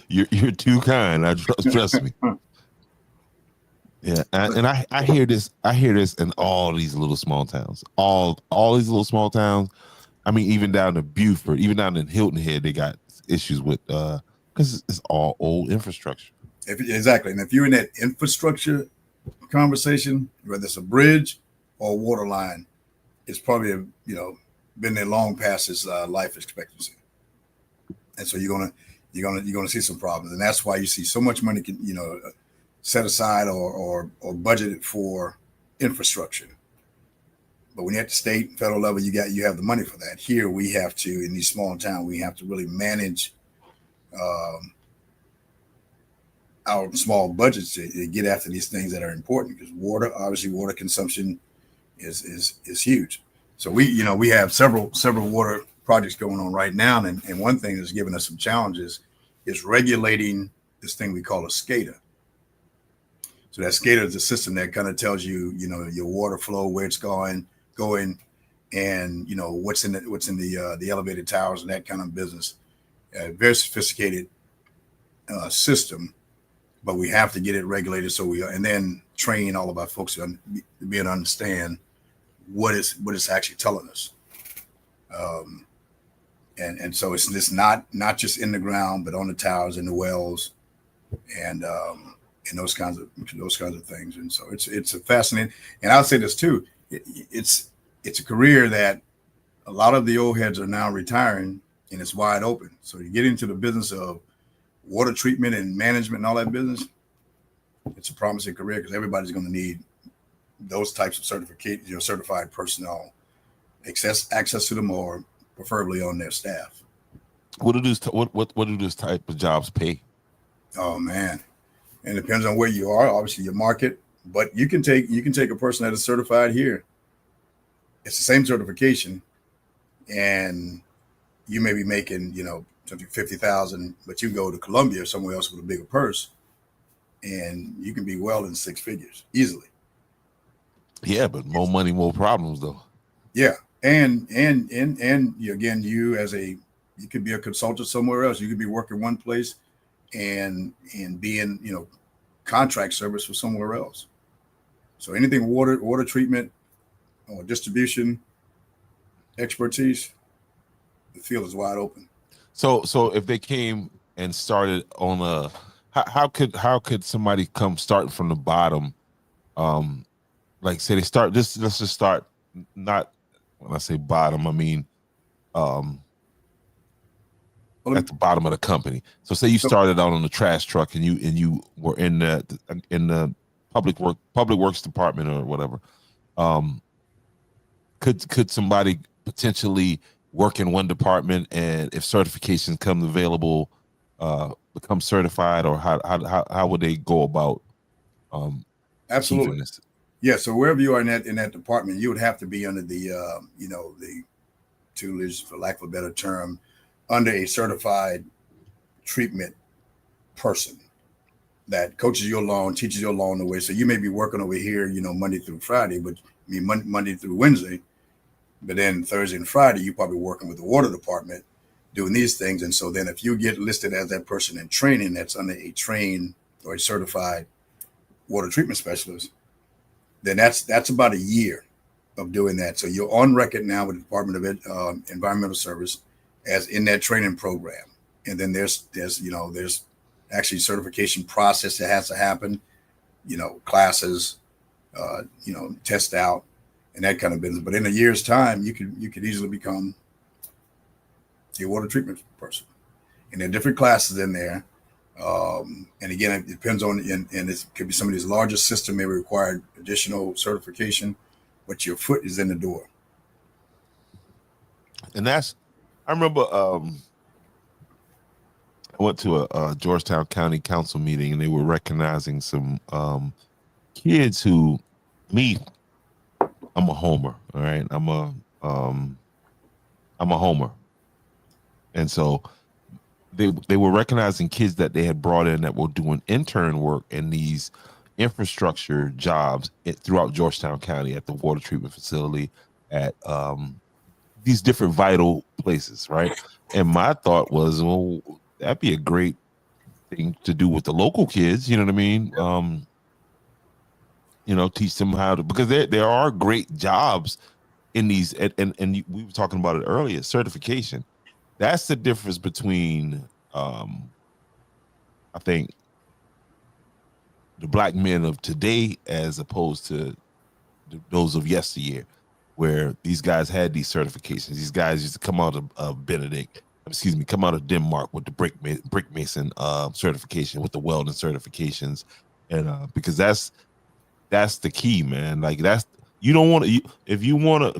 You're too kind. Trust me. Yeah, and I hear this in all these little small towns. All these little small towns. I mean, even down to Beaufort, even down in Hilton Head, they got issues with because it's all old infrastructure. Exactly, and if you're in that infrastructure conversation, whether it's a bridge or a water line, it's probably been there long past its life expectancy, and so you're gonna see some problems, and that's why you see so much money set aside or budgeted for infrastructure. But when you're at the state and federal level, you have the money for that. Here we have to, in these small towns, we have to really manage our small budgets to get after these things that are important, because water consumption is huge. So we have several water projects going on right now, and one thing that's giving us some challenges is regulating this thing we call a SCADA. So that SCADA is a system that kind of tells you, your water flow, where it's going, and what's in the elevated towers and that kind of business. Very sophisticated system, but we have to get it regulated and then train all of our folks to be able to understand what it's actually telling us. And so it's not just in the ground, but on the towers and the wells, and those kinds of things. And so it's a fascinating. And I'll say this too: it's a career that a lot of the old heads are now retiring, and it's wide open. So you get into the business of water treatment and management and all that business. It's a promising career because everybody's going to need those types of certified personnel, access to them, or preferably on their staff. What do those type of jobs pay? Oh man, and it depends on where you are. Obviously, your market, but you can take a person that is certified here. It's the same certification, and you may be making something 50,000, but you go to Columbia or somewhere else with a bigger purse, and you can be well in six figures easily. Yeah, but more money, more problems, though. Yeah, and again, you could be a consultant somewhere else. You could be working one place and being contract service for somewhere else. So anything water treatment or distribution expertise, the field is wide open. So if they came and started on how could somebody come starting from the bottom? Like say they start this. Let's just start. Not when I say bottom, I mean at the bottom of the company. So say you started out on the trash truck and you were in the public works department or whatever. Could somebody potentially work in one department, and if certifications come available, become certified, or how would they go about absolutely this? Yeah, so wherever you are in that department, you would have to be under the the tutelage, for lack of a better term, under a certified treatment person that coaches you along, teaches you along the way. So you may be working over here, Monday through Friday, but Monday through Wednesday, but then Thursday and Friday, you're probably working with the water department doing these things. And so then if you get listed as that person in training that's under a trained or a certified water treatment specialist, then that's about a year of doing that. So you're on record now with the Department of Environmental Service as in that training program. And then there's actually certification process that has to happen, classes, test out and that kind of business. But in a year's time, you could easily become a water treatment person. And there are different classes in there. And again, it depends on, and it could be somebody's largest system may require additional certification, but your foot is in the door. And I remember I went to a Georgetown County Council meeting, and they were recognizing some kids who, I'm a homer. All right. I'm a homer. And so they were recognizing kids that they had brought in that were doing intern work in these infrastructure jobs throughout Georgetown County at the water treatment facility, at these different vital places, right? And my thought was, well, that'd be a great thing to do with the local kids, you know what I mean? Teach them how to, because there are great jobs in these, and we were talking about it earlier, certification. That's the difference between, I think, the black men of today as opposed to those of yesteryear, where these guys had these certifications. These guys used to come out of come out of Denmark with the brick mason certification, with the welding certifications, and because that's the key, man. Like you don't want to. If you want to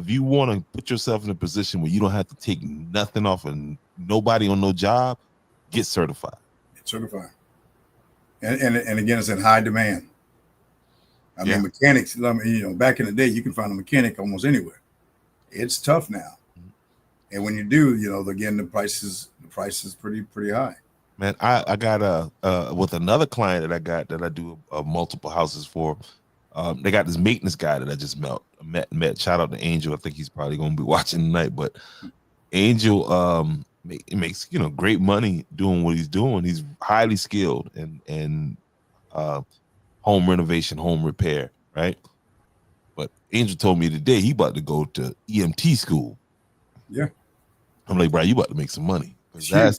put yourself in a position where you don't have to take nothing off of nobody on no job, get certified. Get certified. And again, it's in high demand. I mean, mechanics. Back in the day, you can find a mechanic almost anywhere. It's tough now, and when you do, again, the price is pretty high. Man, I got with another client that I do multiple houses for. They got this maintenance guy that I just met. Shout out to Angel. I think he's probably gonna be watching tonight. But Angel makes great money doing what he's doing. He's highly skilled and home renovation, home repair, right? But Angel told me today he about to go to EMT school. Yeah. I'm like, bro, you about to make some money. That's sure.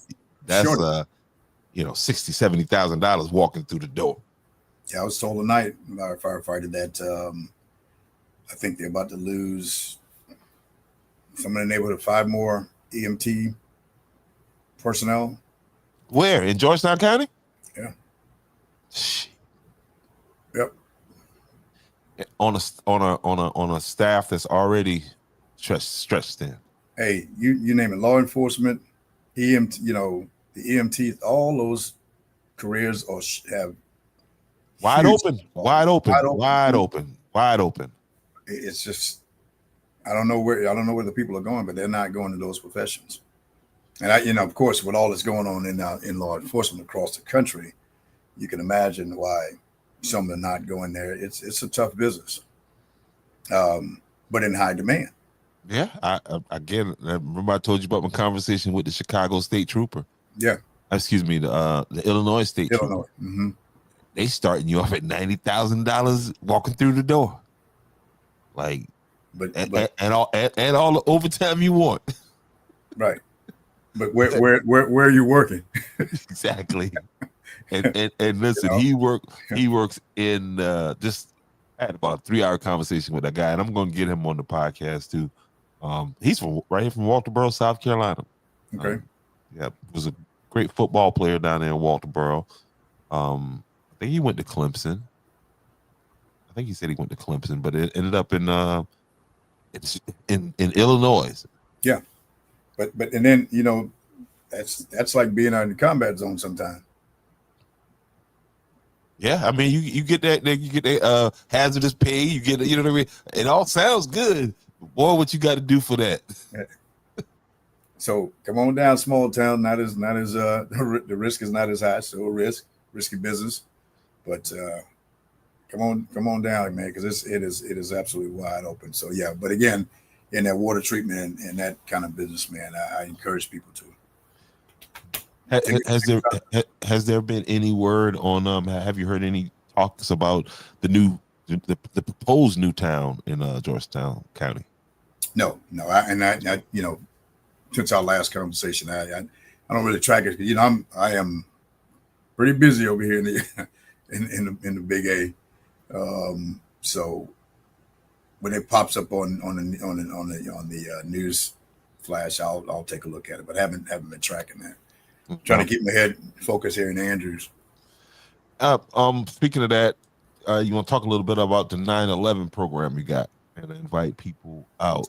$60,000-$70,000 walking through the door. Yeah, I was told tonight by a firefighter that I think they're about to lose somewhere in the neighborhood of 5 more EMT personnel. Where? In Georgetown County? Yeah. Shit. Yep. On a staff that's already stretched thin. Hey, you name it, law enforcement, EMT, the EMT, all those careers have wide open. It's just I don't know where the people are going, but they're not going to those professions. And of course, with all that's going on in law enforcement across the country, you can imagine why some are not going there. It's a tough business, but in high demand. Yeah, I remember I told you about my conversation with the Chicago State Trooper. Yeah, excuse me, the Illinois State Trooper. Mm-hmm. They starting you off at $90,000 walking through the door, and all the overtime you want. Right, but where are you working? Exactly. And listen, he works in just. I had about a 3-hour conversation with that guy, and I'm going to get him on the podcast too. He's right here from Walterboro, South Carolina. Okay. Was a great football player down there in Walterboro. I think he went to Clemson. I think he said he went to Clemson, but it ended up in Illinois. Yeah, but and then that's like being out in the combat zone sometimes. Yeah, I mean, you get that hazardous pay, you get what I mean. It all sounds good. Boy, what you got to do for that? So come on down, small town. Not as the risk is not as high. Still risky business, but come on down, man, because it is absolutely wide open. So yeah, but again, in that water treatment and that kind of business, man, I encourage people to. Has there been any word on have you heard any talks about the proposed new town in Georgetown County? No, I since our last conversation, I don't really track it because I am pretty busy over here in the Big A. So when it pops up on the news flash, I'll take a look at it, but haven't been tracking that. Trying to keep my head focused here in Andrews. Speaking of that, you want to talk a little bit about the 9/11 program you got and invite people out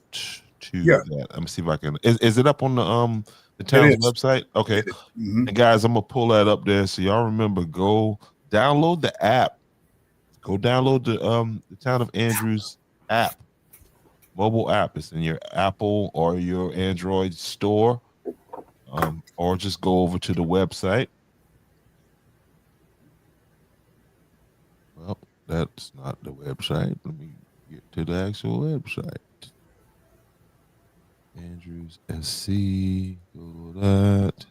to that. Let me see if I can. Is it up on the town's website? Okay. Mm-hmm. And guys, I'm gonna pull that up there so y'all remember. Go download the app. Go download the Town of Andrews app, mobile app. It's in your Apple or your Android store. Or just go over to the website. Well, that's not the website. Let me get to the actual website. Andrews SC. Go to that.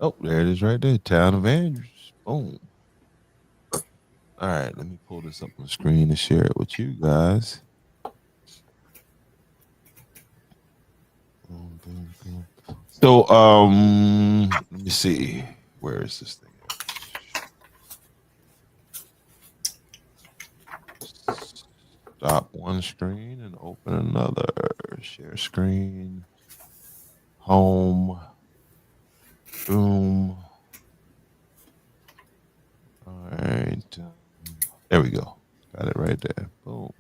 Oh, there it is right there. Town of Andrews. Boom. All right, let me pull this up on the screen and share it with you guys. Boom, boom, boom. So, let me see. Where is this thing? Stop one screen and open another. Share screen. Home. Boom. All right. There we go. Got it right there. Boom.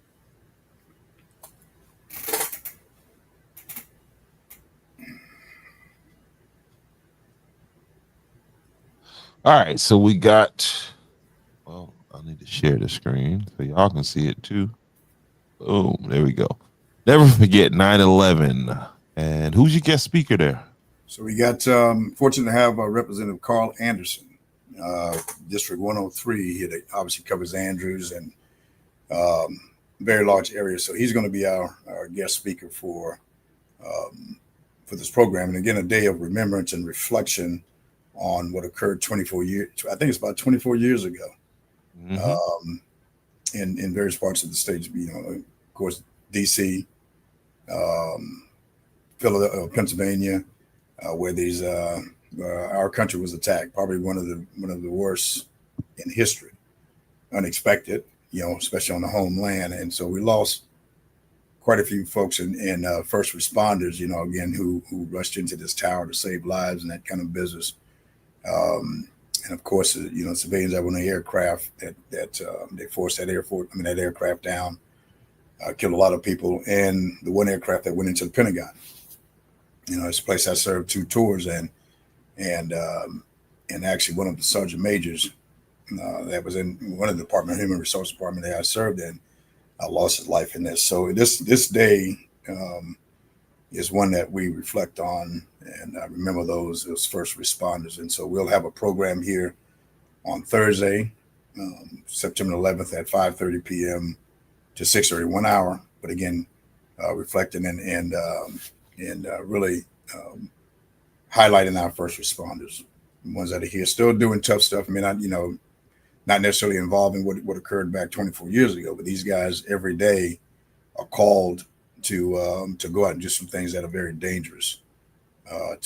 All right, so we got, well, I need to share the screen so y'all can see it too. Boom, there we go. Never forget 9/11. And who's your guest speaker there? So we got fortunate to have Representative Carl Anderson, District 103. He obviously covers Andrews and very large area. So he's going to be our guest speaker for this program. And again, a day of remembrance and reflection on what occurred 24 years. I think it's about 24 years ago. In various parts of the states, of course, DC, Philadelphia, Pennsylvania, where our country was attacked, probably one of the worst in history, unexpected, especially on the homeland. And so we lost quite a few folks in first responders, again, who rushed into this tower to save lives and that kind of business. And of course, civilians that were in the aircraft that they forced that aircraft down, killed a lot of people, and the one aircraft that went into the Pentagon. It's a place I served 2 tours in, and actually one of the sergeant majors that was in one of the Human Resource Department that I served in, lost his life in this. So this day is one that we reflect on and remember those first responders. And so we'll have a program here on Thursday, September 11th at 5:30 p.m. to 6:30, 1 hour. But again, reflecting and really highlighting our first responders, the ones that are here still doing tough stuff. I mean, not necessarily involving what occurred back 24 years ago, but these guys every day are called to go out and do some things that are very dangerous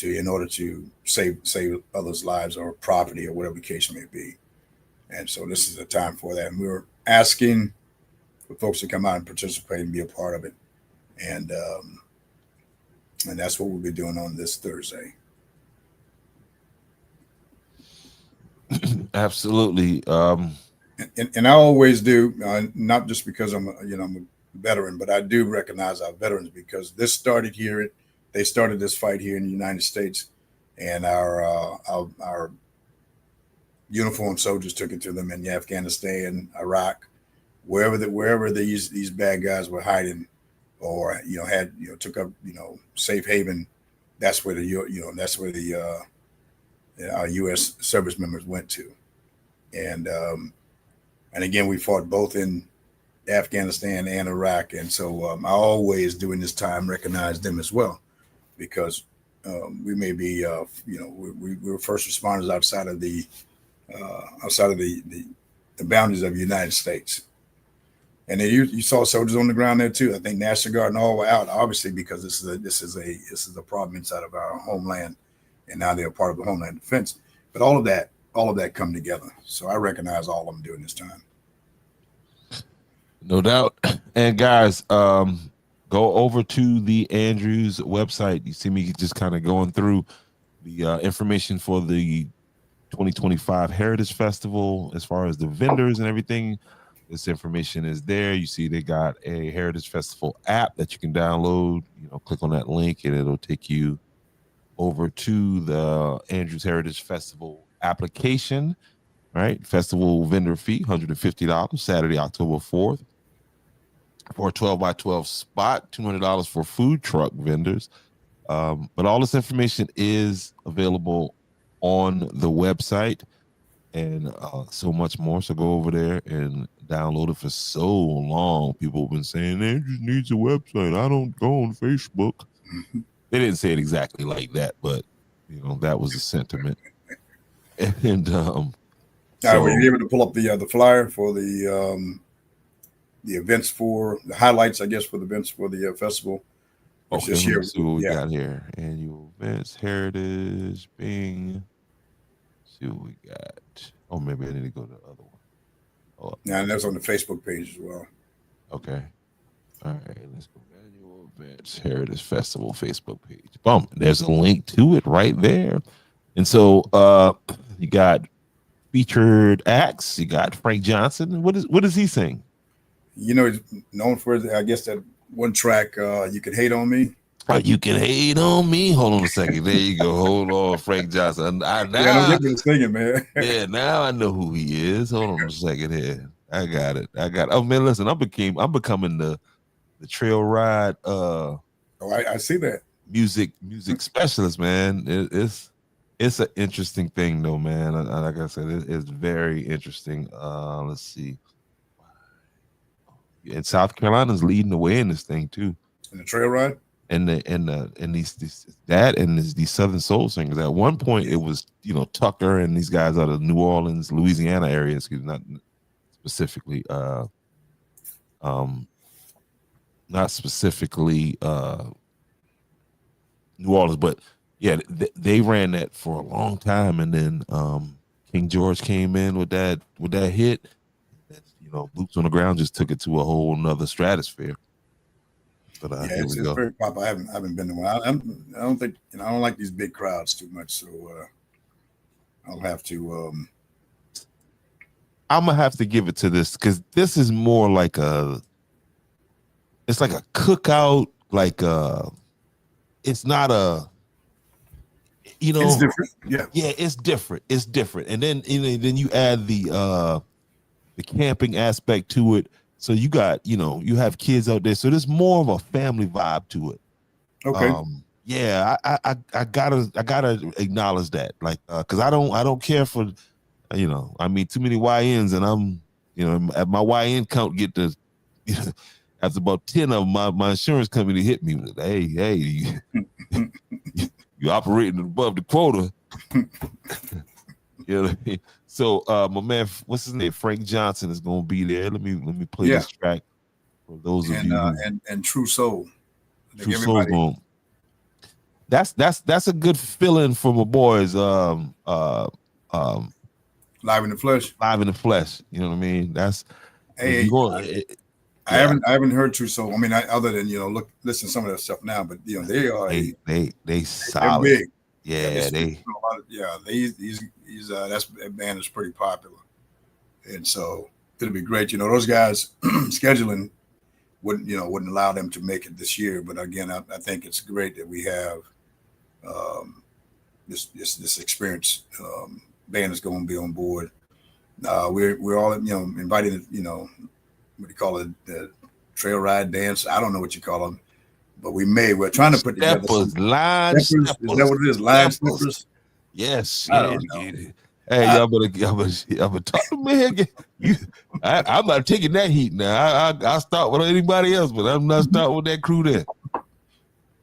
in order to save others' lives or property or whatever the case may be. And so this is a time for that. And we're asking for folks to come out and participate and be a part of it. And that's what we'll be doing on this Thursday. Absolutely. And I always do, not just because I'm a veteran, but I do recognize our veterans because this started here. They started this fight here in the United States, and our uniformed soldiers took it to them in Afghanistan, Iraq, wherever these bad guys were hiding, or took up safe haven. That's where our U.S. service members went to, and again we fought both in Afghanistan and Iraq, and so I always during this time recognize them as well, because we may be we're first responders outside of the boundaries of the United States. And then you saw soldiers on the ground there too. I think National Guard and all were out, obviously, because this is a problem inside of our homeland, and now they're part of the Homeland Defense. But all of that come together. So I recognize all of them during this time. No doubt. And guys, go over to the Andrews website. You see me just kind of going through the information for the 2025 Heritage Festival, as far as the vendors and everything. This information is there. You see they got a Heritage Festival app that you can download. Click on that link and it'll take you over to the Andrews Heritage Festival application. Right? Festival vendor fee, $150, Saturday, October 4th. For a 12x12 spot, $200 for food truck vendors. But all this information is available on the website, and so much more. So go over there and download it. For so long, people have been saying, Andrews needs a website. I don't go on Facebook. Mm-hmm. They didn't say it exactly like that, but that was the sentiment. And were you able to pull up the flyer for the events, for the highlights, I guess, for the events for the festival? Okay, let's see what we got here. Annual events, Heritage, Bing. Let's see what we got. Oh, maybe I need to go to the other one. Oh, yeah, and that's on the Facebook page as well. Okay. All right, let's go. Annual events, Heritage Festival Facebook page. Boom. There's a link to it right there. And so you got featured acts. You got Frank Johnson. What does he sing? He's known for, I guess, that one track, You Can Hate on Me. You Can Hate on Me. Hold on a second. There you go. Hold on, Frank Johnson. Don't get me to singing, man. Yeah, now I know who he is. Hold on a second here. I got it. Oh man, listen, I'm becoming the trail ride. I see that. music specialist, man. It's an interesting thing though, man. Like I said, it's very interesting. Let's see. And South Carolina's leading the way in this thing too. In the trail ride. And these Southern Soul singers. At one point, it was Tucker and these guys out of New Orleans, Louisiana area. Excuse me, not specifically, not specifically New Orleans, but yeah, they ran that for a long time, and then King George came in with that hit. Boots on the Ground just took it to a whole nother stratosphere. But yeah, it's very popular. I haven't been to one. I don't think I don't like these big crowds too much, so I'll have to. I'm gonna have to give it to this because this is more like it's like a cookout. Like it's not a. It's different. Yeah, it's different. It's different, and then then you add the camping aspect to it. So you got, you have kids out there. So there's more of a family vibe to it. Okay. Yeah, I gotta acknowledge that. Like, cause I don't care for, too many YNs, and I'm, at my YN count get to, after about 10 of them, my insurance company hit me with, hey, you operating above the quota. You know what I mean? So my man, what's his name? Frank Johnson is gonna be there. Let me play this track for those of you. And True Soul. True Soul. That's a good feeling for my boys. Live in the Flesh. Live in the Flesh. You know what I mean? That's I haven't heard True Soul. I mean, other than listen to some of that stuff now, but they are they solid. They're big. Yeah, that band is pretty popular, and so it'll be great. Those guys scheduling wouldn't allow them to make it this year, but again, I think it's great that we have this experienced band is going to be on board. We're all invited. What do you call it? The trail ride dance. I don't know what you call them. But we're trying to put together line steppers. Is that what it is? Line steppers? Yes. Yeah. Hey, y'all better talk to me. I'm not taking that heat now. I start with anybody else, but I'm not starting with that crew there.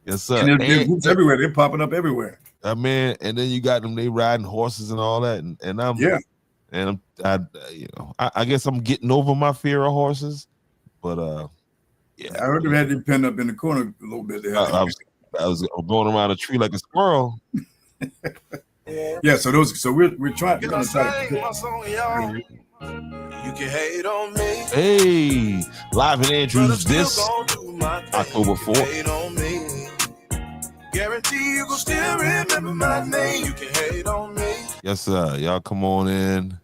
Yes, sir. And there's groups everywhere. They're popping up everywhere. Man, and then you got them. They riding horses and all that, and I'm and I guess I'm getting over my fear of horses, but yeah, I heard them had them pinned up in the corner a little bit. I was going around a tree like a squirrel. Yeah, so we're trying to you can hate on me. Hey, live in Andrews this October 4th. Guarantee you will still remember my name. You can hate on me. Yes, sir. Y'all come on in.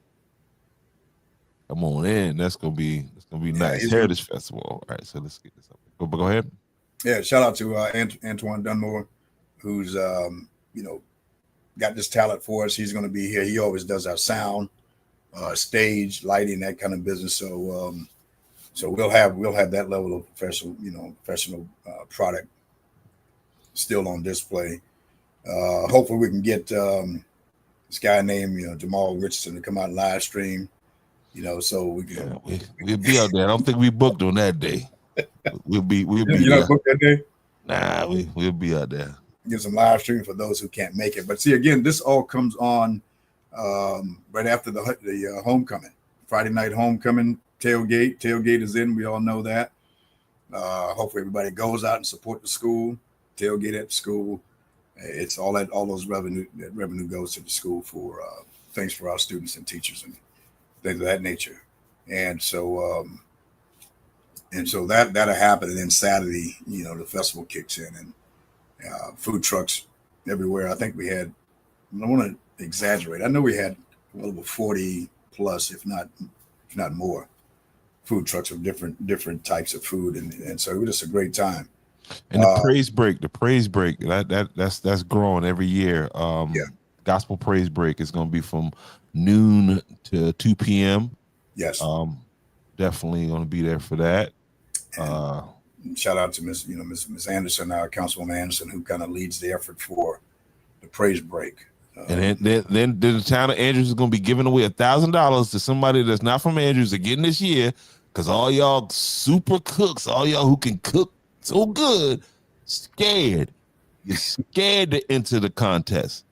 Come on in. That's gonna be nice. Heritage Festival. All right, so let's get this up. Go ahead. Yeah, shout out to Antoine Dunmore, who's got this talent for us. He's going to be here. He always does our sound, stage, lighting, that kind of business. So we'll have that level of professional product still on display. Hopefully we can get this guy named Jamal Richardson to come out and live stream. So we can. We'll be out there. I don't think we booked on that day. We'll be. You not booked that day? Nah, we'll be out there. Get some live stream for those who can't make it. But see, again, this all comes on right after the homecoming, Friday night homecoming tailgate. Tailgate is in. We all know that. Hopefully, everybody goes out and support the school. Tailgate at the school. It's all those revenue. That revenue goes to the school for things for our students and teachers and things of that nature. And so that'll happen. And then Saturday, the festival kicks in and food trucks everywhere. I think we had, I don't want to exaggerate, I know we had well over 40 plus, if not more, food trucks of different types of food. And so it was just a great time. And the praise break, that's growing every year. Gospel praise break is going to be from noon to 2 p.m. Yes. Definitely going to be there for that. shout out to Miss Anderson, our Councilwoman Anderson, who kind of leads the effort for the praise break. And then the town of Andrews is going to be giving away $1,000 to somebody that's not from Andrews again this year, because all y'all super cooks, all y'all who can cook so good, scared. You're scared to enter the contest.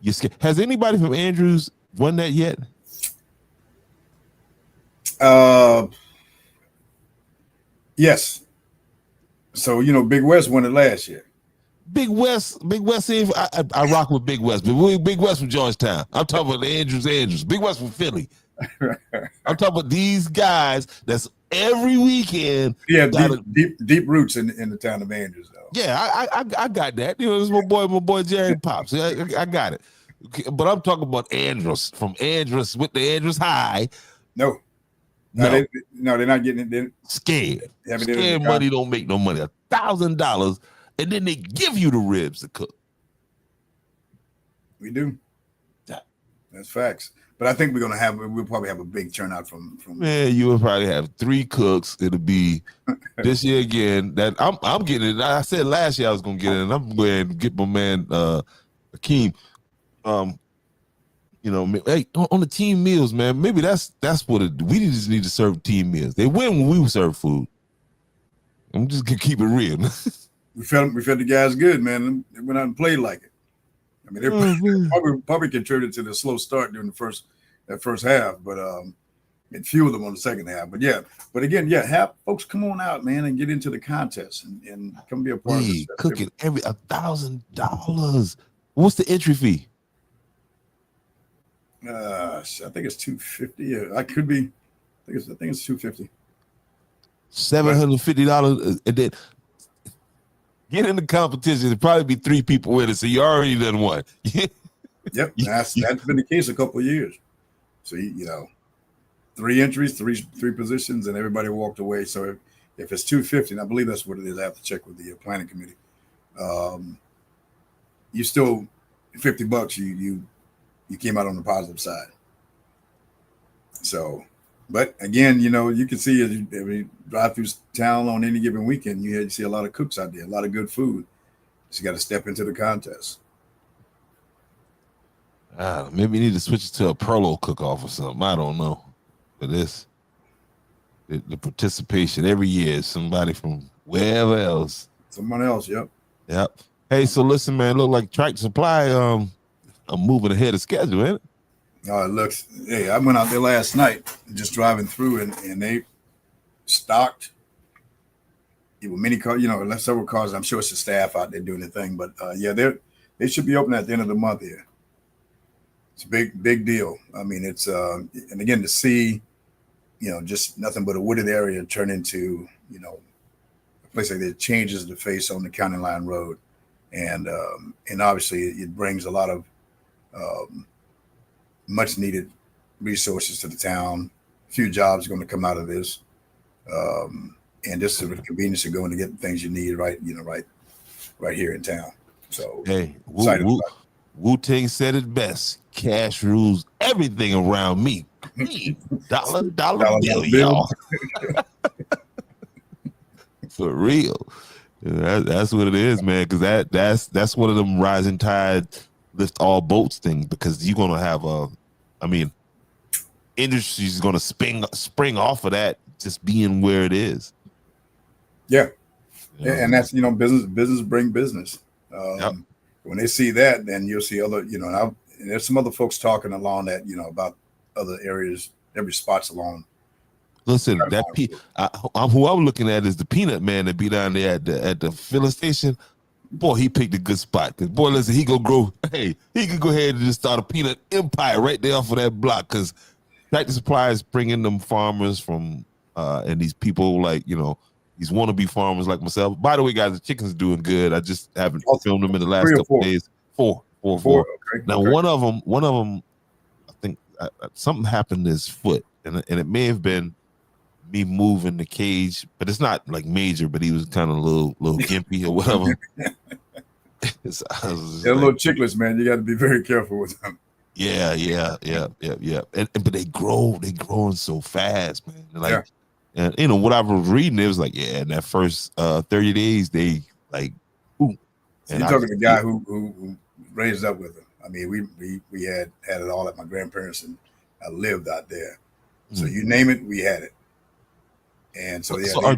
You're scared. Has anybody from Andrews won that yet? Yes. So Big West won it last year. Big West. I rock with Big West, but Big West from Georgetown. I'm talking about the Andrews. Big West from Philly. I'm talking about these guys that's every weekend. Yeah, deep roots in the town of Andrews, though. Yeah, I got that. It's my boy Jerry Pops. I got it. But I'm talking about Andrews, from Andrews with the Andrews High. No, they're not getting it. They're scared. Scared money don't make no money. $1,000, and then they give you the ribs to cook. We do. Yeah. That's facts. But I think we'll probably have a big turnout from. Man, you will probably have 3 cooks. It'll be this year again. That I'm getting it. I said last year I was gonna get it, and I'm going to get my man Akeem. Hey, on the team meals, man. Maybe that's what we just need to serve team meals. They win when we serve food. I'm just gonna keep it real. we felt the guys good, man. They went out and played like it. I mean, they probably contributed to the slow start during that first half, but and fueled them on the second half. But again, have folks come on out, man, and get into the contest and come be a part of this. Cooking every $1,000. What's the entry fee? I think it's $250. I could be. I think it's $250. $750, and then get in the competition. There'll probably be 3 people with it, so you already done one. Yep, that's been the case a couple of years. So 3 entries, three positions, and everybody walked away. So if it's $250, and I believe that's what it is, I have to check with the planning committee. You still $50. You came out on the positive side. So, but again, you can see as you drive through town on any given weekend, you see a lot of cooks out there, a lot of good food. So you got to step into the contest. Maybe you need to switch it to a Perlo cook-off or something. I don't know. But the participation every year is somebody from wherever else. Someone else, yep. Yep. Hey, so listen, man, look like Tractor Supply I'm moving ahead of schedule, ain't it? Oh, it looks. Hey, I went out there last night, just driving through, and they stocked. It were many cars, several cars. I'm sure it's the staff out there doing the thing, but they should be open at the end of the month here. It's a big deal. I mean, it's and again to see, just nothing but a wooded area turn into a place like that changes the face on the county line road, and obviously it brings a lot of much needed resources to the town. A few jobs are going to come out of this, and just the convenience of going to get the things you need right here in town. So hey, Wu-Tang said it best. Cash rules everything around me. Dollar bill, y'all. For real. That's what it is, man. Because that's one of them rising tide lift all boats things, because you're gonna have industry's gonna spring off of that just being where it is. Yeah. And that's business bring business. When they see that, then you'll see other and there's some other folks talking along that about other areas, every spots along. Listen, who I'm looking at is the Peanut Man that be down there at the filling station. Boy, he picked a good spot. Cause boy, listen, he could go ahead and just start a peanut empire right there off of that block. Cause Tractor Supply is bringing them farmers from and these people like these wannabe farmers like myself. By the way, guys, the chicken's doing good. I just haven't filmed them in the last couple of days. Four. Okay. Now, one of them, I think something happened to his foot, and it may have been me moving the cage, but it's not like major. But he was kind of a little gimpy or whatever. They're little chicklets, man. You got to be very careful with them. Yeah. But they growing so fast, man. And what I was reading, it was like, yeah, in that first 30 days, they like, ooh. So And you're I talking to could a see guy it. who raised up with him. I mean, we had it all at my grandparents, and I lived out there. So Mm. you name it, we had it. And so yeah, So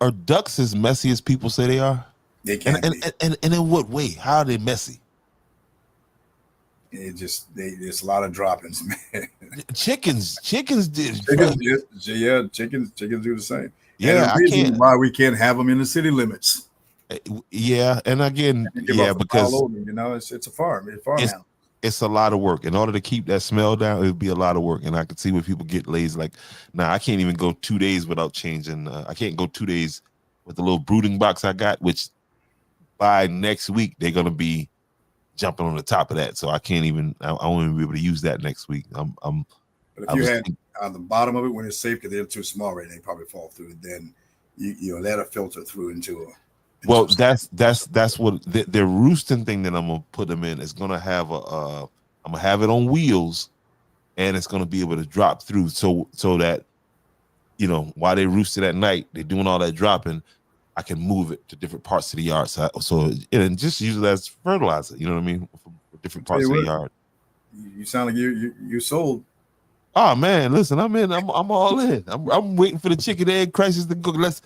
are ducks as messy as people say they are? they And can and, be. and and in what way? How are they messy? It just there's a lot of droppings, man. Chickens did. Chickens, yeah, chickens do the same. And the Yeah, I reason can't. why we can't have them in the city limits, Yeah, and again, they give yeah, off a foul because odor. You know, it's a farm, it's it's farmhouse. it's a lot of work. In order to keep that smell down, it would be a lot of work. And I could see where people get lazy. Like, now I can't even go 2 days without changing. I can't go 2 days with the little brooding box I got, which by next week they're gonna be jumping on the top of that. So I can't even. I won't even be able to use that next week. But if I you was had on the bottom of it when it's safe, because they're too small right, they probably fall through. Then you let it filter through into a. Well, that's what the roosting thing that I'm gonna put them in is gonna have I'm gonna have it on wheels, and it's gonna be able to drop through, so that while they roosted at night, they're doing all that dropping. I can move it to different parts of the yard, so and just use it as fertilizer. You know what I mean? For different Tell parts you of the what, yard. you sound like you sold. Oh man, listen, I'm in. I'm all in. I'm waiting for the chicken egg crisis to go. Let's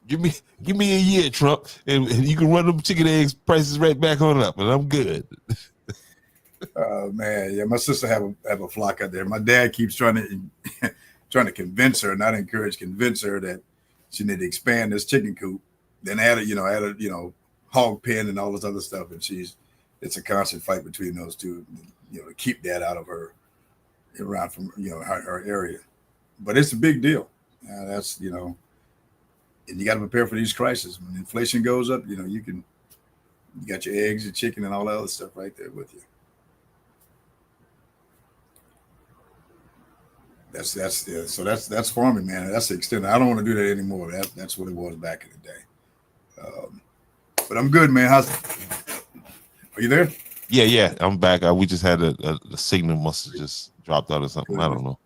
give me a year, Trump, and you can run them chicken eggs prices right back on up, and I'm good. Man, yeah, my sister have a flock out there. My dad keeps trying to convince her, not encourage, convince her that she need to expand this chicken coop, then add a hog pen and all this other stuff, and it's a constant fight between those two, to keep that out of her around from her area. But it's a big deal. That's and you got to prepare for these crises when inflation goes up. You got your eggs, your chicken, and all that other stuff right there with you. That's farming, man. That's the extent. I don't want to do that anymore. That's what it was back in the day. But I'm good, man. Are you there? Yeah, I'm back. We just had a signal must have just dropped out or something. I don't know.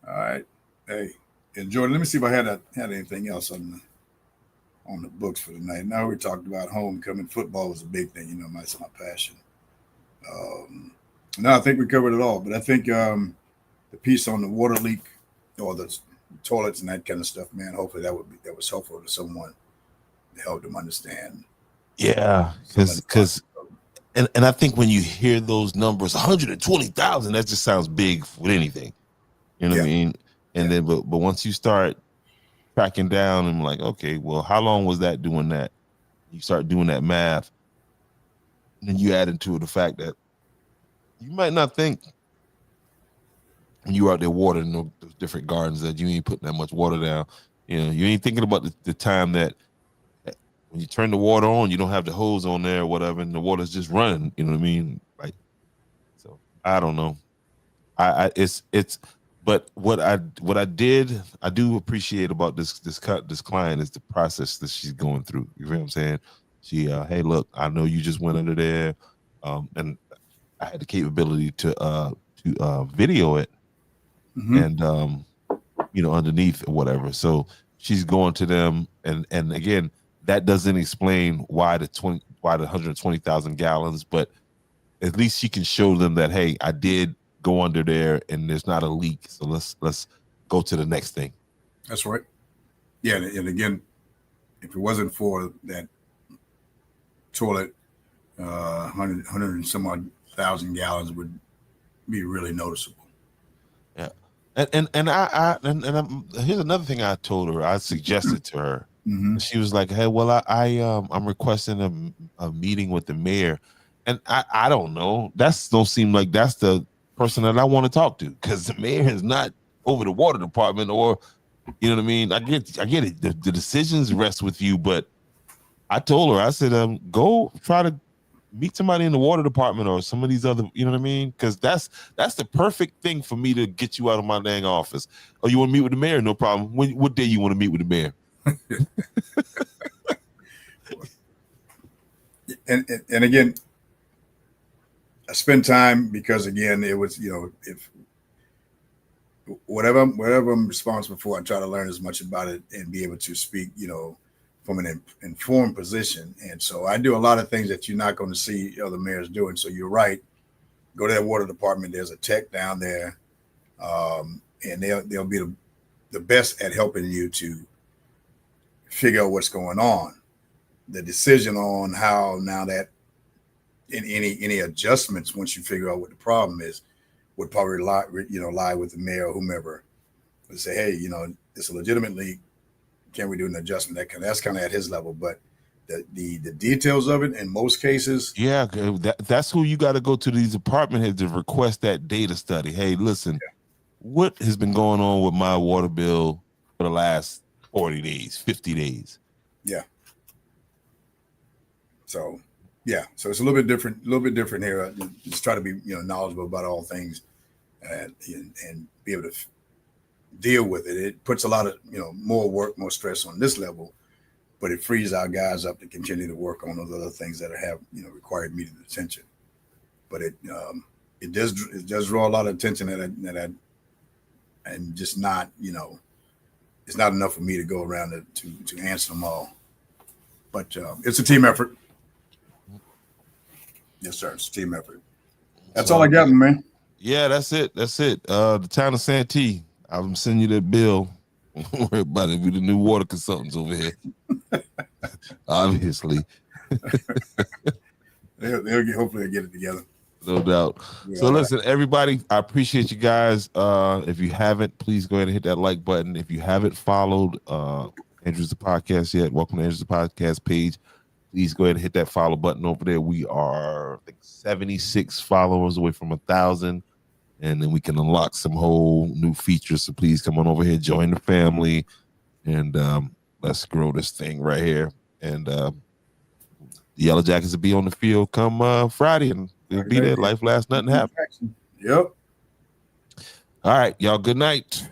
All right. Hey, and Jordan, let me see if I had anything else on the books for tonight. Now we talked about homecoming. Football was a big thing. That's my passion. No, I think we covered it all. But I think the piece on the water leak or the toilets and that kind of stuff, man. Hopefully that was helpful to someone to help them understand. Yeah, because and I think when you hear those numbers, 120,000, that just sounds big with anything. You know what I mean? And then but once you start tracking down and like, okay, well, how long was that doing that? You start doing that math, and then you add into it the fact that you might not think when you out there watering those different gardens that you ain't putting that much water down. You ain't thinking about the time that when you turn the water on, you don't have the hose on there or whatever, and the water's just running. You know what I mean? Like, so I don't know. It's but what I do appreciate about this client is the process that she's going through. You know what I'm saying? She hey, look, I know you just went under there, and I had the capability to video it, and underneath or whatever. So she's going to them, and again, that doesn't explain why the 120,000 gallons, but at least she can show them that, hey, I did go under there and there's not a leak. So let's go to the next thing. That's right. Yeah, and again, if it wasn't for that toilet, 100 and some odd thousand gallons would be really noticeable. Yeah, and here's another thing I told her. I suggested to her. Mm-hmm. She was like, "Hey, well, I'm requesting a meeting with the mayor," and I don't know. Don't seem like that's the person that I want to talk to, because the mayor is not over the water department, or you know what I mean. I get it. The decisions rest with you, but I told her, I said, go try to meet somebody in the water department or some of these other, you know what I mean? Because that's the perfect thing for me to get you out of my dang office. Oh, you want to meet with the mayor? No problem. What day you want to meet with the mayor? and again, I spend time because again, it was if whatever I'm responsible for, I try to learn as much about it and be able to speak, from an informed position. And so I do a lot of things that you're not going to see other mayors doing. So you're right. Go to that water department. There's a tech down there, and they'll be the best at helping you to figure out what's going on. The decision on how now that in any adjustments once you figure out what the problem is would probably lie with the mayor or whomever. To say, hey, it's a legitimate leak. Can we do an adjustment? That's kind of at his level, but the details of it in most cases. Yeah, that's who you got to go to, these department heads, to request that data study. Hey, listen, what has been going on with my water bill for the last 40 days, 50 days? Yeah. So it's a little bit different here. Just try to be, knowledgeable about all things and be able to deal with it. It puts a lot of, more work, more stress on this level, but it frees our guys up to continue to work on those other things that have, required immediate attention. But it does draw a lot of attention and just not, it's not enough for me to go around to answer them all. But it's a team effort. Yes, sir. It's a team effort. That's all I got, man. Yeah, that's it. The town of Santee. I'm sending you that bill. Don't worry about it. We're the new water consultants over here. Obviously. Hopefully they'll get it together. No doubt. Yeah, so listen, everybody, I appreciate you guys. If you haven't, please go ahead and hit that like button. If you haven't followed Andrews the Podcast yet, welcome to Andrews the Podcast page. Please go ahead and hit that follow button over there. We are, I think, 76 followers away from 1,000. And then we can unlock some whole new features. So please come on over here, join the family, and let's grow this thing right here. And the Yellow Jackets will be on the field come Friday, and we'll be there. Life lasts, nothing happens. Yep. All right, y'all. Good night.